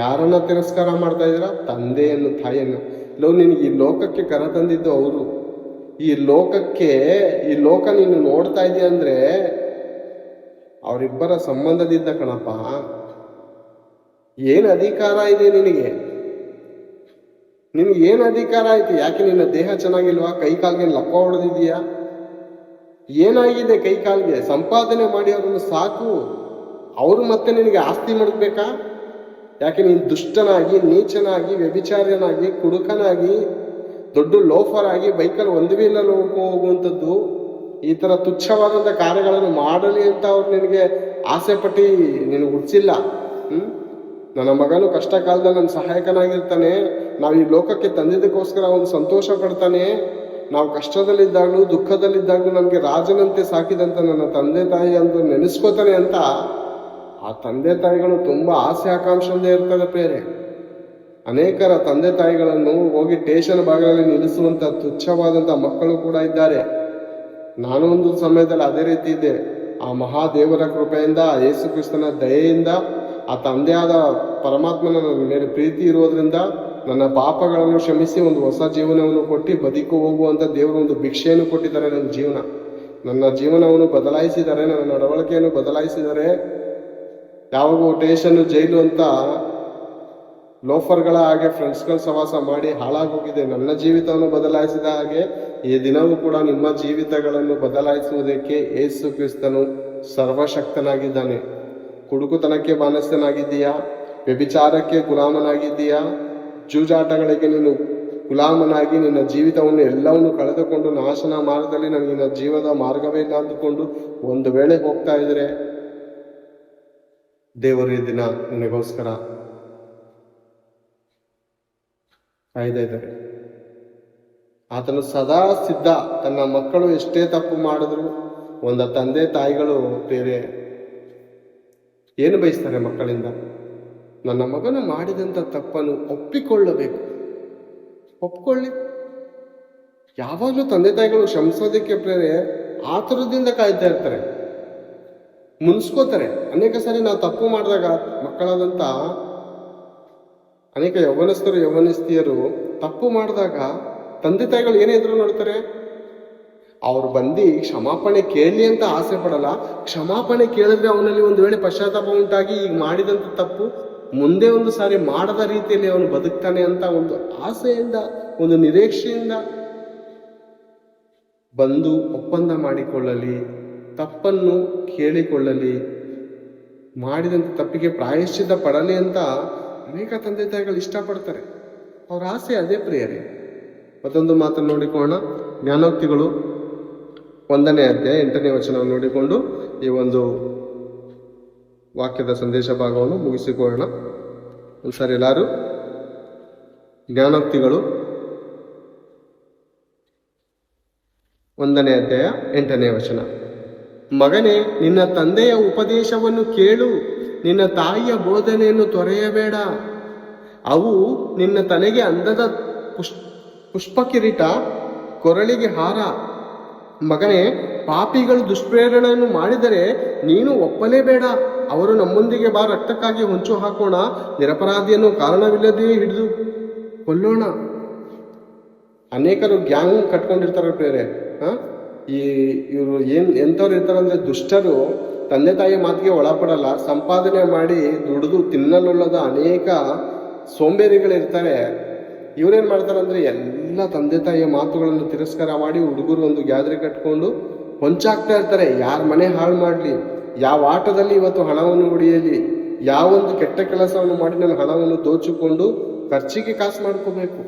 ಯಾರನ್ನ ತಿರಸ್ಕಾರ ಮಾಡ್ತಾ ಇದ್ದೀರಾ? ತಂದೆಯನ್ನು ತಾಯಿಯನ್ನು. ನಿನಗೆ ಈ ಲೋಕಕ್ಕೆ ಕರ ತಂದಿದ್ದು ಅವರು. ಈ ಲೋಕ ನೀನು ನೋಡ್ತಾ ಇದೀಯ ಅಂದ್ರೆ ಅವರಿಬ್ಬರ ಸಂಬಂಧದಿಂದ ಕಣಪ್ಪ. ಏನು ಅಧಿಕಾರ ಇದೆ ನಿನಗೆ? ಏನು ಅಧಿಕಾರ ಆಯ್ತು? ಯಾಕೆ ನಿನ್ನ ದೇಹ ಚೆನ್ನಾಗಿಲ್ವಾ? ಕೈ ಕಾಲ್ಗೆ ಲಪ್ಪ ಹೊಡೆದಿದೀಯಾ? ಏನಾಗಿದೆ ಕೈ ಕಾಲ್ಗೆ? ಸಂಪಾದನೆ ಮಾಡಿ ಅವ್ರನ್ನು ಸಾಕು. ಅವರು ಮತ್ತೆ ನಿನಗೆ ಆಸ್ತಿ ಮಾಡಬೇಕಾ? ಯಾಕೆ ನೀನು ದುಷ್ಟನಾಗಿ, ನೀಚನಾಗಿ, ವ್ಯಭಿಚಾರ್ಯನಾಗಿ, ಕುಡುಕನಾಗಿ, ದೊಡ್ಡ ಲೋಫರ್ ಆಗಿ ಬೈಕಲ್ಲಿ ಒಂದು ವೀಲಲ್ಲಿ ಹೋಗುವಂಥದ್ದು, ಈ ತರ ತುಚ್ಛವಾದಂಥ ಕಾರ್ಯಗಳನ್ನು ಮಾಡಲಿ ಅಂತ ಅವ್ರು ನಿನಗೆ ಆಸೆ ಪಟ್ಟು ನಿನಗೆ ಹುಡ್ಸಿಲ್ಲ. ನನ್ನ ಮಗನು ಕಷ್ಟ ಕಾಲದಲ್ಲಿ ನನ್ನ ಸಹಾಯಕನಾಗಿರ್ತಾನೆ, ನಾವು ಈ ಲೋಕಕ್ಕೆ ತಂದಿದ್ದಕ್ಕೋಸ್ಕರ ಅವನು ಸಂತೋಷ ಪಡ್ತಾನೆ, ನಾವು ಕಷ್ಟದಲ್ಲಿದ್ದಾಗಲೂ ದುಃಖದಲ್ಲಿದ್ದಾಗಲೂ ನಮಗೆ ರಾಜನಂತೆ ಸಾಕಿದಂತ ನನ್ನ ತಂದೆ ತಾಯಿ ಅಂತ ನೆನೆಸ್ಕೋತಾನೆ ಅಂತ ಆ ತಂದೆ ತಾಯಿಗಳು ತುಂಬಾ ಆಸೆ ಆಕಾಂಕ್ಷೆಯಿಂದ ಇರ್ತದೆ ಬೇರೆ. ಅನೇಕರ ತಂದೆ ತಾಯಿಗಳನ್ನು ಹೋಗಿ ಸ್ಟೇಷನ್ ಭಾಗದಲ್ಲಿ ನಿಲ್ಲಿಸುವಂತ ತುಚ್ಛವಾದಂಥ ಮಕ್ಕಳು ಕೂಡ ಇದ್ದಾರೆ. ನಾನು ಒಂದು ಸಮಯದಲ್ಲಿ ಅದೇ ರೀತಿ ಇದ್ದೆ. ಆ ಮಹಾದೇವರ ಕೃಪೆಯಿಂದ, ಯೇಸು ಕ್ರಿಸ್ತನ ದಯೆಯಿಂದ, ಆ ತಂದೆಯಾದ ಪರಮಾತ್ಮನ ನನ್ನ ಮೇಲೆ ಪ್ರೀತಿ ಇರೋದ್ರಿಂದ ನನ್ನ ಪಾಪಗಳನ್ನು ಕ್ಷಮಿಸಿ ಒಂದು ಹೊಸ ಜೀವನವನ್ನು ಕೊಟ್ಟು ಬದುಕು ಹೋಗುವಂಥ ದೇವರು ಒಂದು ಭಿಕ್ಷೆಯನ್ನು ಕೊಟ್ಟಿದ್ದಾರೆ. ನನ್ನ ಜೀವನವನ್ನು ಬದಲಾಯಿಸಿದ್ದಾರೆ, ನನ್ನ ನಡವಳಿಕೆಯನ್ನು ಬದಲಾಯಿಸಿದ್ದಾರೆ. ಯಾವಾಗೂ ಸ್ಟೇಷನ್, ಜೈಲು ಅಂತ ಲೋಫರ್ಗಳ ಹಾಗೆ ಫ್ರೆಂಡ್ಸ್ಗಳ ಸವಾಸ ಮಾಡಿ ಹಾಳಾಗೋಗಿದೆ. ನನ್ನ ಜೀವಿತವನ್ನು ಬದಲಾಯಿಸಿದ ಹಾಗೆ ಈ ದಿನವೂ ಕೂಡ ನಿಮ್ಮ ಜೀವಿತಗಳನ್ನು ಬದಲಾಯಿಸುವುದಕ್ಕೆ ಯೇಸು ಕ್ರಿಸ್ತನು ಸರ್ವಶಕ್ತನಾಗಿದ್ದಾನೆ. ಕುಡುಕುತನಕ್ಕೆ ಬಾನಸ್ಥನಾಗಿದ್ದೀಯಾ? ವ್ಯಭಿಚಾರಕ್ಕೆ ಗುಲಾಮನಾಗಿದ್ದೀಯಾ? ಜೂಜಾಟಗಳಿಗೆ ನೀನು ಗುಲಾಮನಾಗಿ ನಿನ್ನ ಜೀವಿತವನ್ನು ಎಲ್ಲವನ್ನು ಕಳೆದುಕೊಂಡು ನಾಶನ ಮಾರ್ಗದಲ್ಲಿ ನನಗಿನ ಜೀವದ ಮಾರ್ಗವೇ ಇಲ್ಲ ಅಂದುಕೊಂಡು ಒಂದು ವೇಳೆ ಹೋಗ್ತಾ ಇದ್ರೆ, ದೇವರು ಈ ದಿನ ನಿನಗೋಸ್ಕರ ಕಾಯ್ತಾ ಇದ್ದಾರೆ. ಆತನು ಸದಾ ಸಿದ್ಧ. ತನ್ನ ಮಕ್ಕಳು ಎಷ್ಟೇ ತಪ್ಪು ಮಾಡಿದ್ರು ಒಂದು ತಂದೆ ತಾಯಿಗಳು ಬೇರೆ ಏನು ಬಯಸ್ತಾರೆ ಮಕ್ಕಳಿಂದ? ನನ್ನ ಮಗನು ಮಾಡಿದಂಥ ತಪ್ಪನ್ನು ಒಪ್ಪಿಕೊಳ್ಳಬೇಕು. ಒಪ್ಕೊಳ್ಳಿ. ಯಾವಾಗಲೂ ತಂದೆ ತಾಯಿಗಳು ಕ್ಷಮಿಸೋದಕ್ಕೆ ಪ್ರೇರೆ ಆತುರದಿಂದ ಕಾಯ್ತಾ ಇರ್ತಾರೆ, ಮುನ್ಸ್ಕೋತಾರೆ. ಅನೇಕ ಸಾರಿ ನಾವು ತಪ್ಪು ಮಾಡಿದಾಗ ಮಕ್ಕಳಾದಂಥ ಅನೇಕ ಯೌವನಸ್ಥರು ಯೌವನಸ್ಥಿಯರು ತಪ್ಪು ಮಾಡಿದಾಗ ತಂದೆ ತಾಯಿಗಳು ಏನೇ ಎದುರು ನೋಡ್ತಾರೆ? ಅವ್ರು ಬಂದು ಕ್ಷಮಾಪಣೆ ಕೇಳಲಿ ಅಂತ ಆಸೆ ಪಡಲ್ಲ. ಕ್ಷಮಾಪಣೆ ಕೇಳಿದ್ರೆ ಅವನಲ್ಲಿ ಒಂದು ವೇಳೆ ಪಶ್ಚಾತ್ತಾಪ ಉಂಟಾಗಿ ಈಗ ಮಾಡಿದಂಥ ತಪ್ಪು ಮುಂದೆ ಒಂದು ಸಾರಿ ಮಾಡದ ರೀತಿಯಲ್ಲಿ ಅವನು ಬದುಕ್ತಾನೆ ಅಂತ ಒಂದು ಆಸೆಯಿಂದ, ಒಂದು ನಿರೀಕ್ಷೆಯಿಂದ ಬಂದು ಒಪ್ಪಂದ ಮಾಡಿಕೊಳ್ಳಲಿ, ತಪ್ಪನ್ನು ಕೇಳಿಕೊಳ್ಳಲಿ, ಮಾಡಿದಂಥ ತಪ್ಪಿಗೆ ಪ್ರಾಯಶ್ಚಿತ್ತ ಪಡಲಿ ಅಂತ ಅನೇಕ ತಂದೆ ತಾಯಿಗಳು ಇಷ್ಟಪಡ್ತಾರೆ. ಅವ್ರ ಆಸೆ ಅದೇ ಪ್ರಿಯರೇ. ಮತ್ತೊಂದು ಮಾತನ್ನು ನೋಡಿಕೊಳ್ಳೋಣ. ಜ್ಞಾನೋಕ್ತಿಗಳು 1ನೇ ಅಧ್ಯಾಯ 8ನೇ ವಚನವನ್ನು ನೋಡಿಕೊಂಡು ಈ ಒಂದು ವಾಕ್ಯದ ಸಂದೇಶ ಭಾಗವನ್ನು ಮುಗಿಸಿಕೊಳ್ಳೋಣ. ಒಂದ್ಸರಿ ಎಲ್ಲರೂ ಜ್ಞಾನೋಕ್ತಿಗಳು 1ನೇ ಅಧ್ಯಾಯ 8ನೇ ವಚನ. ಮಗನೇ, ನಿನ್ನ ತಂದೆಯ ಉಪದೇಶವನ್ನು ಕೇಳು, ನಿನ್ನ ತಾಯಿಯ ಬೋಧನೆಯನ್ನು ತೊರೆಯಬೇಡ. ಅವು ನಿನ್ನ ತಲೆಗೆ ಅಂದದ ಪುಷ್ಪ ಕಿರೀಟ, ಕೊರಳಿಗೆ ಹಾರ. ಮಗನೇ, ಪಾಪಿಗಳು ದುಷ್ಪ್ರೇರಣೆಯನ್ನು ಮಾಡಿದರೆ ನೀನು ಒಪ್ಪಲೇಬೇಡ. ಅವರು ನಮ್ಮೊಂದಿಗೆ ಬಾ, ರಕ್ತಕ್ಕಾಗಿ ಹೊಂಚು ಹಾಕೋಣ, ನಿರಪರಾಧಿಯನ್ನು ಕಾರಣವಿಲ್ಲದೆಯೇ ಹಿಡಿದು ಕೊಲ್ಲೋಣ. ಅನೇಕರು ಗ್ಯಾಂಗ್ ಕಟ್ಕೊಂಡಿರ್ತಾರೆ ಬೇರೆ. ಇವರು ಎಂಥವ್ರು ಇರ್ತಾರಂದ್ರೆ ದುಷ್ಟರು, ತಂದೆ ತಾಯಿ ಮಾತಿಗೆ ಒಳಪಡಲ್ಲ, ಸಂಪಾದನೆ ಮಾಡಿ ದುಡಿದು ತಿನ್ನಲುಳ್ಳದ ಅನೇಕ ಸೋಂಬೇರಿಗಳಿರ್ತಾರೆ. ಇವರೇನು ಮಾಡ್ತಾರಂದ್ರೆ ಎಲ್ಲ ತಂದೆ ತಾಯಿಯ ಮಾತುಗಳನ್ನು ತಿರಸ್ಕಾರ ಮಾಡಿ ಹುಡುಗರು ಒಂದು ಗ್ಯಾದರಿ ಕಟ್ಕೊಂಡು ಹೊಂಚಾಗ್ತಾ ಇರ್ತಾರೆ. ಯಾರ ಮನೆ ಹಾಳು ಮಾಡಲಿ, ಯಾವ ಆಟದಲ್ಲಿ ಇವತ್ತು ಹಣವನ್ನು ಹೊಡೆಯಲಿ, ಯಾವೊಂದು ಕೆಟ್ಟ ಕೆಲಸವನ್ನು ಮಾಡಿ ನನ್ನ ಹಣವನ್ನು ದೋಚಿಕೊಂಡು ಖರ್ಚಿಗೆ ಕಾಸು ಮಾಡ್ಕೋಬೇಕು,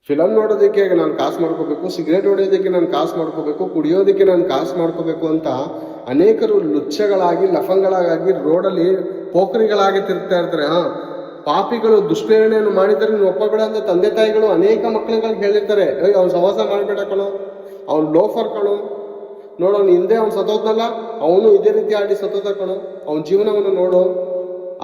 ಫಿಲಮ್ ನೋಡೋದಕ್ಕೆ ನಾನು ಕಾಸು ಮಾಡ್ಕೋಬೇಕು, ಸಿಗರೇಟ್ ಹೊಡೆಯೋದಕ್ಕೆ ನಾನು ಕಾಸು ಮಾಡ್ಕೋಬೇಕು, ಕುಡಿಯೋದಕ್ಕೆ ನಾನು ಕಾಸು ಮಾಡ್ಕೋಬೇಕು ಅಂತ ಅನೇಕರು ಲುಚ್ಚಗಳಾಗಿ, ಲಫಂಗಳಾಗಿ, ರೋಡಲ್ಲಿ ಪೋಖರಿಗಳಾಗಿ ತಿರುಗ್ತಾ ಇರ್ತಾರೆ. ಪಾಪಿಗಳು ದುಷ್ಪ್ರೇರಣೆಯನ್ನು ಮಾಡಿದರೆ ನೀನು ಒಪ್ಪಬೇಡ ಅಂತ ತಂದೆ ತಾಯಿಗಳು ಅನೇಕ ಮಕ್ಕಳುಗಳಿಗೆ ಹೇಳಿರ್ತಾರೆ. ಅವ್ನು ಸಹವಾಸ ಮಾಡಬೇಡ ಕಣೋ, ಅವ್ನು ಲೋಫರ್ ಕಣೋ, ನೋಡು ಅವ್ನು ಹಿಂದೆ ಅವ್ನು ಸತ್ತೋದ್ನಲ್ಲ, ಅವನು ಇದೇ ರೀತಿ ಆಡಿ ಸತ್ತೋದ ಕಣೋ, ಅವನ ಜೀವನವನ್ನು ನೋಡು,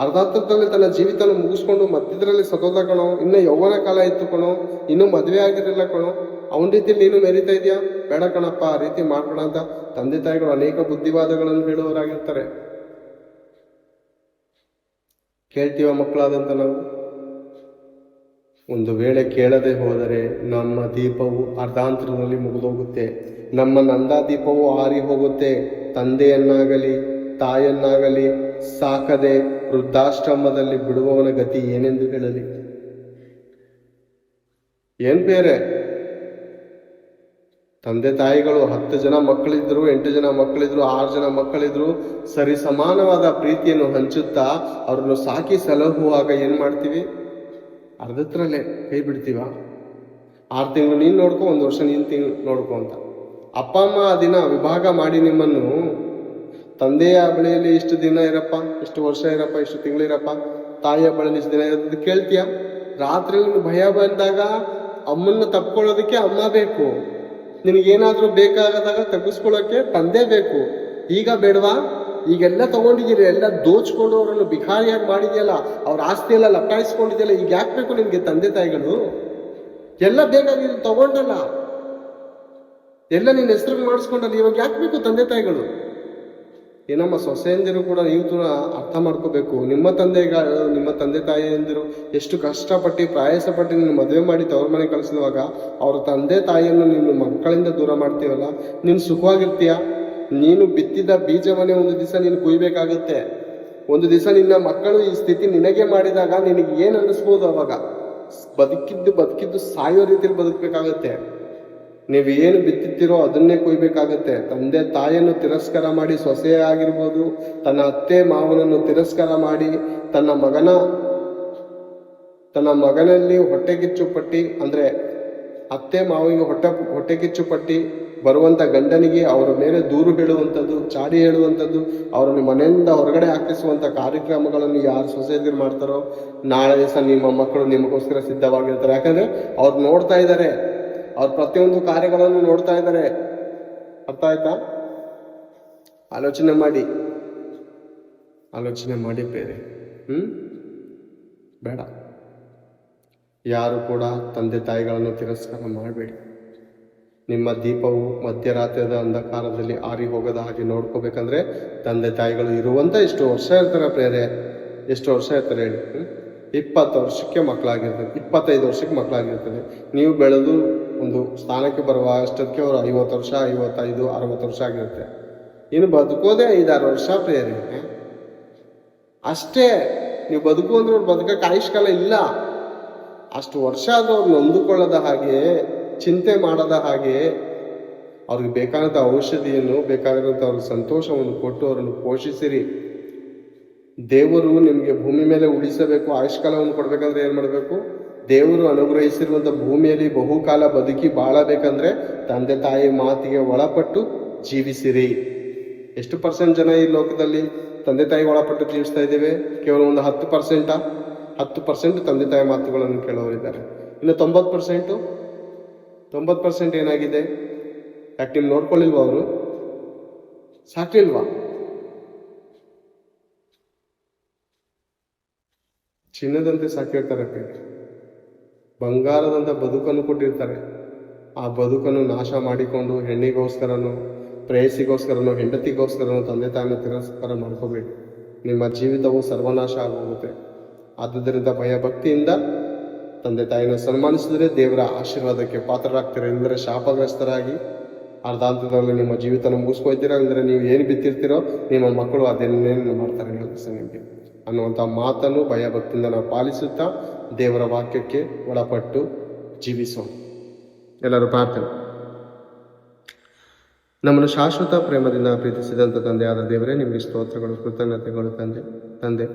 ಅರ್ಧಾರ್ಥದಲ್ಲಿ ತನ್ನ ಜೀವಿತವನ್ನು ಮುಗಿಸ್ಕೊಂಡು ಮಧ್ಯದಲ್ಲಿ ಸತ್ತೋದ ಕಣೋ, ಇನ್ನು ಯೌವನ ಕಾಲ ಇತ್ತು ಕಣೋ, ಇನ್ನೂ ಮದುವೆ ಆಗಿರಲಿಲ್ಲ ಕಣೋ, ಅವನ ರೀತಿಯಲ್ಲಿ ನೀನು ಮೆರಿತಾ ಇದೆಯಾ, ಬೇಡ ಕಣಪ್ಪ ಆ ರೀತಿ ಮಾಡ್ಬೇಡ ಅಂತ ತಂದೆ ತಾಯಿಗಳು ಅನೇಕ ಬುದ್ಧಿವಾದಗಳನ್ನು ಹೇಳುವವರಾಗಿರ್ತಾರೆ. ಕೇಳ್ತೀವ ಮಕ್ಕಳಾದಂತ ನಾವು? ಒಂದು ವೇಳೆ ಕೇಳದೆ ಹೋದರೆ ನಮ್ಮ ದೀಪವು ಅರ್ಧಾಂತರದಲ್ಲಿ ಮುಗಿದೋಗುತ್ತೆ, ನಮ್ಮ ನಂದಾದೀಪವು ಆರಿ ಹೋಗುತ್ತೆ. ತಂದೆಯನ್ನಾಗಲಿ ತಾಯನ್ನಾಗಲಿ ಸಾಕದೆ ವೃದ್ಧಾಶ್ರಮದಲ್ಲಿ ಬಿಡುವವನ ಗತಿ ಏನೆಂದು ಹೇಳಲಿ? ಏನ್ ಬೇರೆ, ತಂದೆ ತಾಯಿಗಳು 10 ಜನ ಮಕ್ಕಳಿದ್ರು, 8 ಜನ ಮಕ್ಕಳಿದ್ರು, 6 ಜನ ಮಕ್ಕಳಿದ್ರು, ಸರಿ ಸಮಾನವಾದ ಪ್ರೀತಿಯನ್ನು ಹಂಚುತ್ತಾ ಅವ್ರನ್ನು ಸಾಕಿ ಸಲಹುವಾಗ ಏನ್ ಮಾಡ್ತೀವಿ? ಅರ್ಧತ್ರಲ್ಲೇ ಕೈ ಬಿಡ್ತೀವ? 6 ತಿಂಗಳು ನೀನು ನೋಡ್ಕೊ, 1 ವರ್ಷ ನೀನು ನೋಡ್ಕೊ ಅಂತ. ಅಪ್ಪ ಅಮ್ಮ ಆ ದಿನ ವಿಭಾಗ ಮಾಡಿ ನಿಮ್ಮನ್ನು ತಂದೆಯ ಬಳಿಯಲ್ಲಿ ಇಷ್ಟು ದಿನ ಇರಪ್ಪ, ಇಷ್ಟು ವರ್ಷ ಇರಪ್ಪ, ಇಷ್ಟು ತಿಂಗಳಿರಪ್ಪ, ತಾಯಿಯ ಬಳಿಯಲ್ಲಿ ಇಷ್ಟು ದಿನ ಇರೋದು ಕೇಳ್ತೀಯ? ರಾತ್ರಿ ಭಯ ಬಂದಾಗ ಅಮ್ಮನ್ನ ತಪ್ಕೊಳ್ಳೋದಕ್ಕೆ ಅಮ್ಮ ಬೇಕು, ನಿನಗೇನಾದ್ರೂ ಬೇಕಾಗದಾಗ ತಗ್ಗಿಸ್ಕೊಳ್ಳೋಕೆ ತಂದೆ ಬೇಕು. ಈಗ ಬೇಡವಾ? ಈಗೆಲ್ಲ ತಗೊಂಡಿದ್ದೀರಿ, ಎಲ್ಲ ದೋಚ್ಕೊಂಡು ಅವರನ್ನು ಭಿಕಾರಿಯಾಗಿ ಮಾಡಿದೆಯಲ್ಲ, ಅವ್ರ ಆಸ್ತಿ ಎಲ್ಲ ಲಪ್ಪಾಯಿಸ್ಕೊಂಡಿದೆಯಲ್ಲ, ಈಗ ಯಾಕೆ ಬೇಕು ನಿನ್ಗೆ ತಂದೆ ತಾಯಿಗಳು? ಎಲ್ಲ ಬೇಕಾಗಿದ್ದು ತಗೊಂಡಲ್ಲ, ಎಲ್ಲ ನಿನ್ನ ಹೆಸರು ಮಾಡಿಸ್ಕೊಂಡಲ್ಲ, ಇವಾಗ ಯಾಕೆ ಬೇಕು ತಂದೆ ತಾಯಿಗಳು? ಏನಮ್ಮ ಸೊಸೆಯಂದಿರು ಕೂಡ ನೀವು ಅರ್ಥ ಮಾಡ್ಕೋಬೇಕು. ನಿಮ್ಮ ತಂದೆ ತಾಯಿಯಂದಿರು ಎಷ್ಟು ಕಷ್ಟಪಟ್ಟು ಪ್ರಯಾಸಪಟ್ಟು ನಿನ್ನ ಮದುವೆ ಮಾಡಿ ತವ್ರ ಮನೆ ಕಳಿಸಿದಾಗ ಅವ್ರ ತಂದೆ ತಾಯಿಯನ್ನು ನೀನು ಮಕ್ಕಳಿಂದ ದೂರ ಮಾಡ್ತೀವಲ್ಲ, ನೀನು ಸುಖವಾಗಿರ್ತೀಯ? ನೀನು ಬಿತ್ತಿದ ಬೀಜವನ್ನೇ ಒಂದು ದಿವಸ ನೀನು ಕುಯ್ಬೇಕಾಗುತ್ತೆ. ಒಂದು ದಿವಸ ನಿನ್ನ ಮಕ್ಕಳು ಈ ಸ್ಥಿತಿ ನಿನಗೆ ಮಾಡಿದಾಗ ನಿನಗೆ ಏನು ಅನ್ನಿಸ್ಬೋದು? ಅವಾಗ ಬದುಕಿದ್ದು ಸಾಯೋ ರೀತಿಯಲ್ಲಿ ಬದುಕಬೇಕಾಗತ್ತೆ. ನೀವು ಏನು ಬಿತ್ತಿರ್ತೀರೋ ಅದನ್ನೇ ಕೊಯ್ಬೇಕಾಗತ್ತೆ. ತಂದೆ ತಾಯಿಯನ್ನು ತಿರಸ್ಕಾರ ಮಾಡಿ, ಸೊಸೆ ಆಗಿರ್ಬೋದು, ತನ್ನ ಅತ್ತೆ ಮಾವನನ್ನು ತಿರಸ್ಕಾರ ಮಾಡಿ, ತನ್ನ ಮಗನಲ್ಲಿ ಹೊಟ್ಟೆಕಿಚ್ಚು ಪಟ್ಟಿ, ಅಂದ್ರೆ ಅತ್ತೆ ಮಾವಿಗೆ ಹೊಟ್ಟೆಕಿಚ್ಚು ಪಟ್ಟಿ ಬರುವಂತ ಗಂಡನಿಗೆ ಅವರ ಮೇಲೆ ದೂರು ಹೇಳುವಂಥದ್ದು, ಚಾಡಿ ಹೇಳುವಂಥದ್ದು, ಅವರನ್ನು ಮನೆಯಿಂದ ಹೊರಗಡೆ ಹಾಕಿಸುವಂತ ಕಾರ್ಯಕ್ರಮಗಳನ್ನು ಯಾರು ಸೊಸೆಯಂದಿರು ಮಾಡ್ತಾರೋ ನಾಳೆ ದಿವಸ ನಿಮ್ಮ ಮಕ್ಕಳು ನಿಮಗೋಸ್ಕರ ಸಿದ್ಧವಾಗಿರ್ತಾರೆ. ಯಾಕಂದ್ರೆ ಅವ್ರು ನೋಡ್ತಾ ಇದ್ದಾರೆ, ಅವ್ರ ಪ್ರತಿಯೊಂದು ಕಾರ್ಯಗಳನ್ನು ನೋಡ್ತಾ ಇದ್ದಾರೆ. ಅರ್ಥ ಆಯ್ತಾ? ಆಲೋಚನೆ ಮಾಡಿ ಬೇರೆ ಬೇಡ. ಯಾರು ಕೂಡ ತಂದೆ ತಾಯಿಗಳನ್ನು ತಿರಸ್ಕಾರ ಮಾಡಬೇಡಿ. ನಿಮ್ಮ ದೀಪವು ಮಧ್ಯರಾತ್ರಿಯ ಅಂಧಕಾರದಲ್ಲಿ ಆರಿ ಹೋಗದ ಹಾಗೆ ನೋಡ್ಕೋಬೇಕಂದ್ರೆ ತಂದೆ ತಾಯಿಗಳು ಇರುವಂತ ಎಷ್ಟು ವರ್ಷ ಇರ್ತಾರೆ ಪ್ರೇರೆ? ಎಷ್ಟು ವರ್ಷ ಇರ್ತಾರೆ ಹೇಳಿ? 20 ವರ್ಷಕ್ಕೆ ಮಕ್ಕಳಾಗಿರ್ತದೆ, 25 ವರ್ಷಕ್ಕೆ ಮಕ್ಕಳಾಗಿರ್ತದೆ. ನೀವು ಬೆಳೆದು ಒಂದು ಸ್ಥಾನಕ್ಕೆ ಬರುವ ಅಷ್ಟಕ್ಕೆ ಅವರು 50 ವರ್ಷ, 55, 60 ವರ್ಷ ಆಗಿರುತ್ತೆ. ಇನ್ನು ಬದುಕೋದೇ 5-6 ವರ್ಷ ಪ್ರೇರೆ. ಅಷ್ಟೇ. ನೀವು ಬದುಕು ಅಂದ್ರೆ ಅವ್ರು ಬದುಕಕ್ಕೆ ಆಯುಷ್ಕಾಲ ಇಲ್ಲ. ಅಷ್ಟು ವರ್ಷ ಆದ್ರೂ ಅವ್ರು ನೊಂದುಕೊಳ್ಳದ ಹಾಗೆ, ಚಿಂತೆ ಮಾಡದ ಹಾಗೆ, ಅವ್ರಿಗೆ ಬೇಕಾದಂಥ ಔಷಧಿಯನ್ನು, ಬೇಕಾಗಿರುವಂಥ ಅವ್ರಿಗೆ ಸಂತೋಷವನ್ನು ಕೊಟ್ಟು ಅವರನ್ನು ಪೋಷಿಸಿರಿ. ದೇವರು ನಿಮಗೆ ಭೂಮಿ ಮೇಲೆ ಉಳಿಸಬೇಕು, ಆಯುಷ್ಕಾಲವನ್ನು ಕೊಡ್ಬೇಕಂದ್ರೆ ಏನ್ ಮಾಡಬೇಕು? ದೇವರು ಅನುಗ್ರಹಿಸಿರುವಂಥ ಭೂಮಿಯಲ್ಲಿ ಬಹುಕಾಲ ಬದುಕಿ ಬಾಳಬೇಕಂದ್ರೆ ತಂದೆ ತಾಯಿ ಮಾತಿಗೆ ಒಳಪಟ್ಟು ಜೀವಿಸಿರಿ. ಎಷ್ಟು ಪರ್ಸೆಂಟ್ ಜನ ಈ ಲೋಕದಲ್ಲಿ ತಂದೆ ತಾಯಿಗೆ ಒಳಪಟ್ಟು ಜೀವಿಸ್ತಾ ಇದ್ದೇವೆ? ಕೇವಲ ಒಂದು 10%. 10% ತಂದೆ ತಾಯಿ ಮಾತುಗಳನ್ನು ಕೇಳೋರಿದ್ದಾರೆ. ಇನ್ನು 90% ಏನಾಗಿದೆ? ಯಾಕೆ ನೀವು ನೋಡ್ಕೊಳ್ಳಿಲ್ವಾ? ಅವರು ಸಾಕ್ಲಿಲ್ವಾ? ಚಿನ್ನದಂತೆ ಸಾಕಿರ್ತಾರೆ, ಬಂಗಾರದಂತ ಬದುಕನ್ನು ಕೊಟ್ಟಿರ್ತಾರೆ. ಆ ಬದುಕನ್ನು ನಾಶ ಮಾಡಿಕೊಂಡು ಹೆಣ್ಣಿಗೋಸ್ಕರನೋ, ಪ್ರೇಯಸಿಗೋಸ್ಕರನೋ, ಹೆಂಡತಿಗೋಸ್ಕರನೋ ತಂದೆ ತಾಯಿನ ತಿರಸ್ಕಾರ ಮಾಡ್ಕೋಬೇಡಿ. ನಿಮ್ಮ ಜೀವಿತವು ಸರ್ವನಾಶ ಆಗೋಗುತ್ತೆ. ಆದುದರಿಂದ ಭಯಭಕ್ತಿಯಿಂದ ತಂದೆ ತಾಯಿನ ಸನ್ಮಾನಿಸಿದರೆ ದೇವರ ಆಶೀರ್ವಾದಕ್ಕೆ ಪಾತ್ರರಾಗ್ತೀರ. ಇಲ್ಲದ್ರೆ ಶಾಪಗ್ರಸ್ತರಾಗಿ ಅರ್ಧಾಂತದಲ್ಲಿ ನಿಮ್ಮ ಜೀವಿತನ ಮುಗಿಸ್ಕೊಳ್ತೀರಾ. ಅಂದರೆ ನೀವು ಏನು ಬಿತ್ತಿರ್ತೀರೋ ನಿಮ್ಮ ಮಕ್ಕಳು ಅದನ್ನೇನು ಮಾಡ್ತಾರೆ ನಿಮಗೆ ಅನ್ನುವಂಥ ಮಾತನ್ನು ಭಯಭಕ್ತಿಯಿಂದ ನಾವು ಪಾಲಿಸುತ್ತಾ ದೇವರ ವಾಕ್ಯಕ್ಕೆ ಒಳಪಟ್ಟು ಜೀವಿಸೋಣ. ಎಲ್ಲರೂ ಪ್ರಾರ್ಥನೆ. ನಮ್ಮನ್ನು ಶಾಶ್ವತ ಪ್ರೇಮದಿಂದ ಪ್ರೀತಿಸಿದಂಥ ತಂದೆಯಾದ ದೇವರೇ, ನಿಮಗೆ ಸ್ತೋತ್ರಗಳು, ಕೃತಜ್ಞತೆಗಳು. ತಂದೆ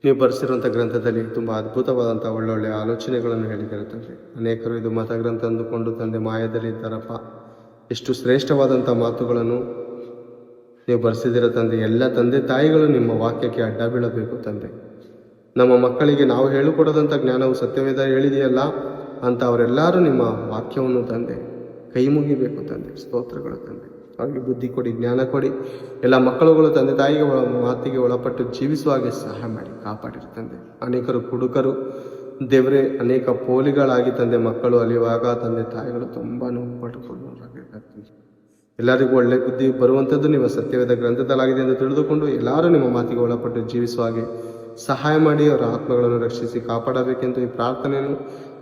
ನೀವು ಬರೆಸಿರುವಂಥ ಗ್ರಂಥದಲ್ಲಿ ತುಂಬ ಅದ್ಭುತವಾದಂಥ ಒಳ್ಳೊಳ್ಳೆ ಆಲೋಚನೆಗಳನ್ನು ಹೇಳಿದ್ದಾರೆ ತಂದೆ. ಅನೇಕರು ಇದು ಮತಗ್ರಂಥ ಅಂದುಕೊಂಡು ತಂದೆ ಮಾಯದಲ್ಲಿ ಇದ್ದಾರಪ್ಪ. ಎಷ್ಟು ಶ್ರೇಷ್ಠವಾದಂಥ ಮಾತುಗಳನ್ನು ನೀವು ಬರೆಸಿದಿರ ತಂದೆ. ಎಲ್ಲ ತಂದೆ ತಾಯಿಗಳು ನಿಮ್ಮ ವಾಕ್ಯಕ್ಕೆ ಅಡ್ಡ ಬೀಳಬೇಕು ತಂದೆ. ನಮ್ಮ ಮಕ್ಕಳಿಗೆ ನಾವು ಹೇಳಿಕೊಡೋದಂಥ ಜ್ಞಾನವು ಸತ್ಯವೇದ ಹೇಳಿದೆಯಲ್ಲ ಅಂತ ಅವರೆಲ್ಲರೂ ನಿಮ್ಮ ವಾಕ್ಯವನ್ನು ತಂದೆ ಕೈ ಮುಗಿಬೇಕು ತಂದೆ. ಸ್ತೋತ್ರಗಳು ತಂದೆ. ಅವರಿಗೆ ಬುದ್ಧಿ ಕೊಡಿ, ಜ್ಞಾನ ಕೊಡಿ. ಎಲ್ಲ ಮಕ್ಕಳುಗಳು ತಂದೆ ತಾಯಿಗೆ ಮಾತಿಗೆ ಒಳಪಟ್ಟು ಜೀವಿಸುವ ಹಾಗೆ ಸಹಾಯ ಮಾಡಿ ಕಾಪಾಡಿರಿ ತಂದೆ. ಅನೇಕರು ಕುಡುಕರು ದೇವರೇ, ಅನೇಕ ಪೋಲಿಗಳಾಗಿ ತಂದೆ ಮಕ್ಕಳು ಅಲಿಯುವಾಗ ತಂದೆ ತಾಯಿಗಳು ತುಂಬ ನೋವು ಪಟ್ಟುಕೊಳ್ಳುವಂತಾಗಿದೆ. ಎಲ್ಲರಿಗೂ ಒಳ್ಳೆ ಬುದ್ಧಿ ಬರುವಂಥದ್ದು ನಿಮ್ಮ ಸತ್ಯವೇದ ಗ್ರಂಥದಲ್ಲಾಗಿದೆ ಎಂದು ತಿಳಿದುಕೊಂಡು ಎಲ್ಲರೂ ನಿಮ್ಮ ಮಾತಿಗೆ ಒಳಪಟ್ಟು ಜೀವಿಸುವ ಹಾಗೆ ಸಹಾಯ ಮಾಡಿ ಅವರ ಆತ್ಮಗಳನ್ನು ರಕ್ಷಿಸಿ ಕಾಪಾಡಬೇಕೆಂದು ಈ ಪ್ರಾರ್ಥನೆಯನ್ನು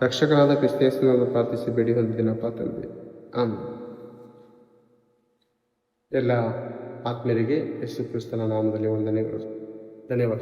ರಕ್ಷಕರಾದ ಕ್ರಿಸ್ತೇಸನನ್ನು ಪ್ರಾರ್ಥಿಸಿ ಬೇಡಿ ಹೊಂದಿದ್ದೀನಪ್ಪ ತಂದೆ. ಆಮೇಲೆ ಎಲ್ಲ ಆತ್ಮೀಯರಿಗೆ ಯೇಸು ಕ್ರಿಸ್ತನ ನಾಮದಲ್ಲಿ ವಂದನೆಗಳು. ಧನ್ಯವಾದ.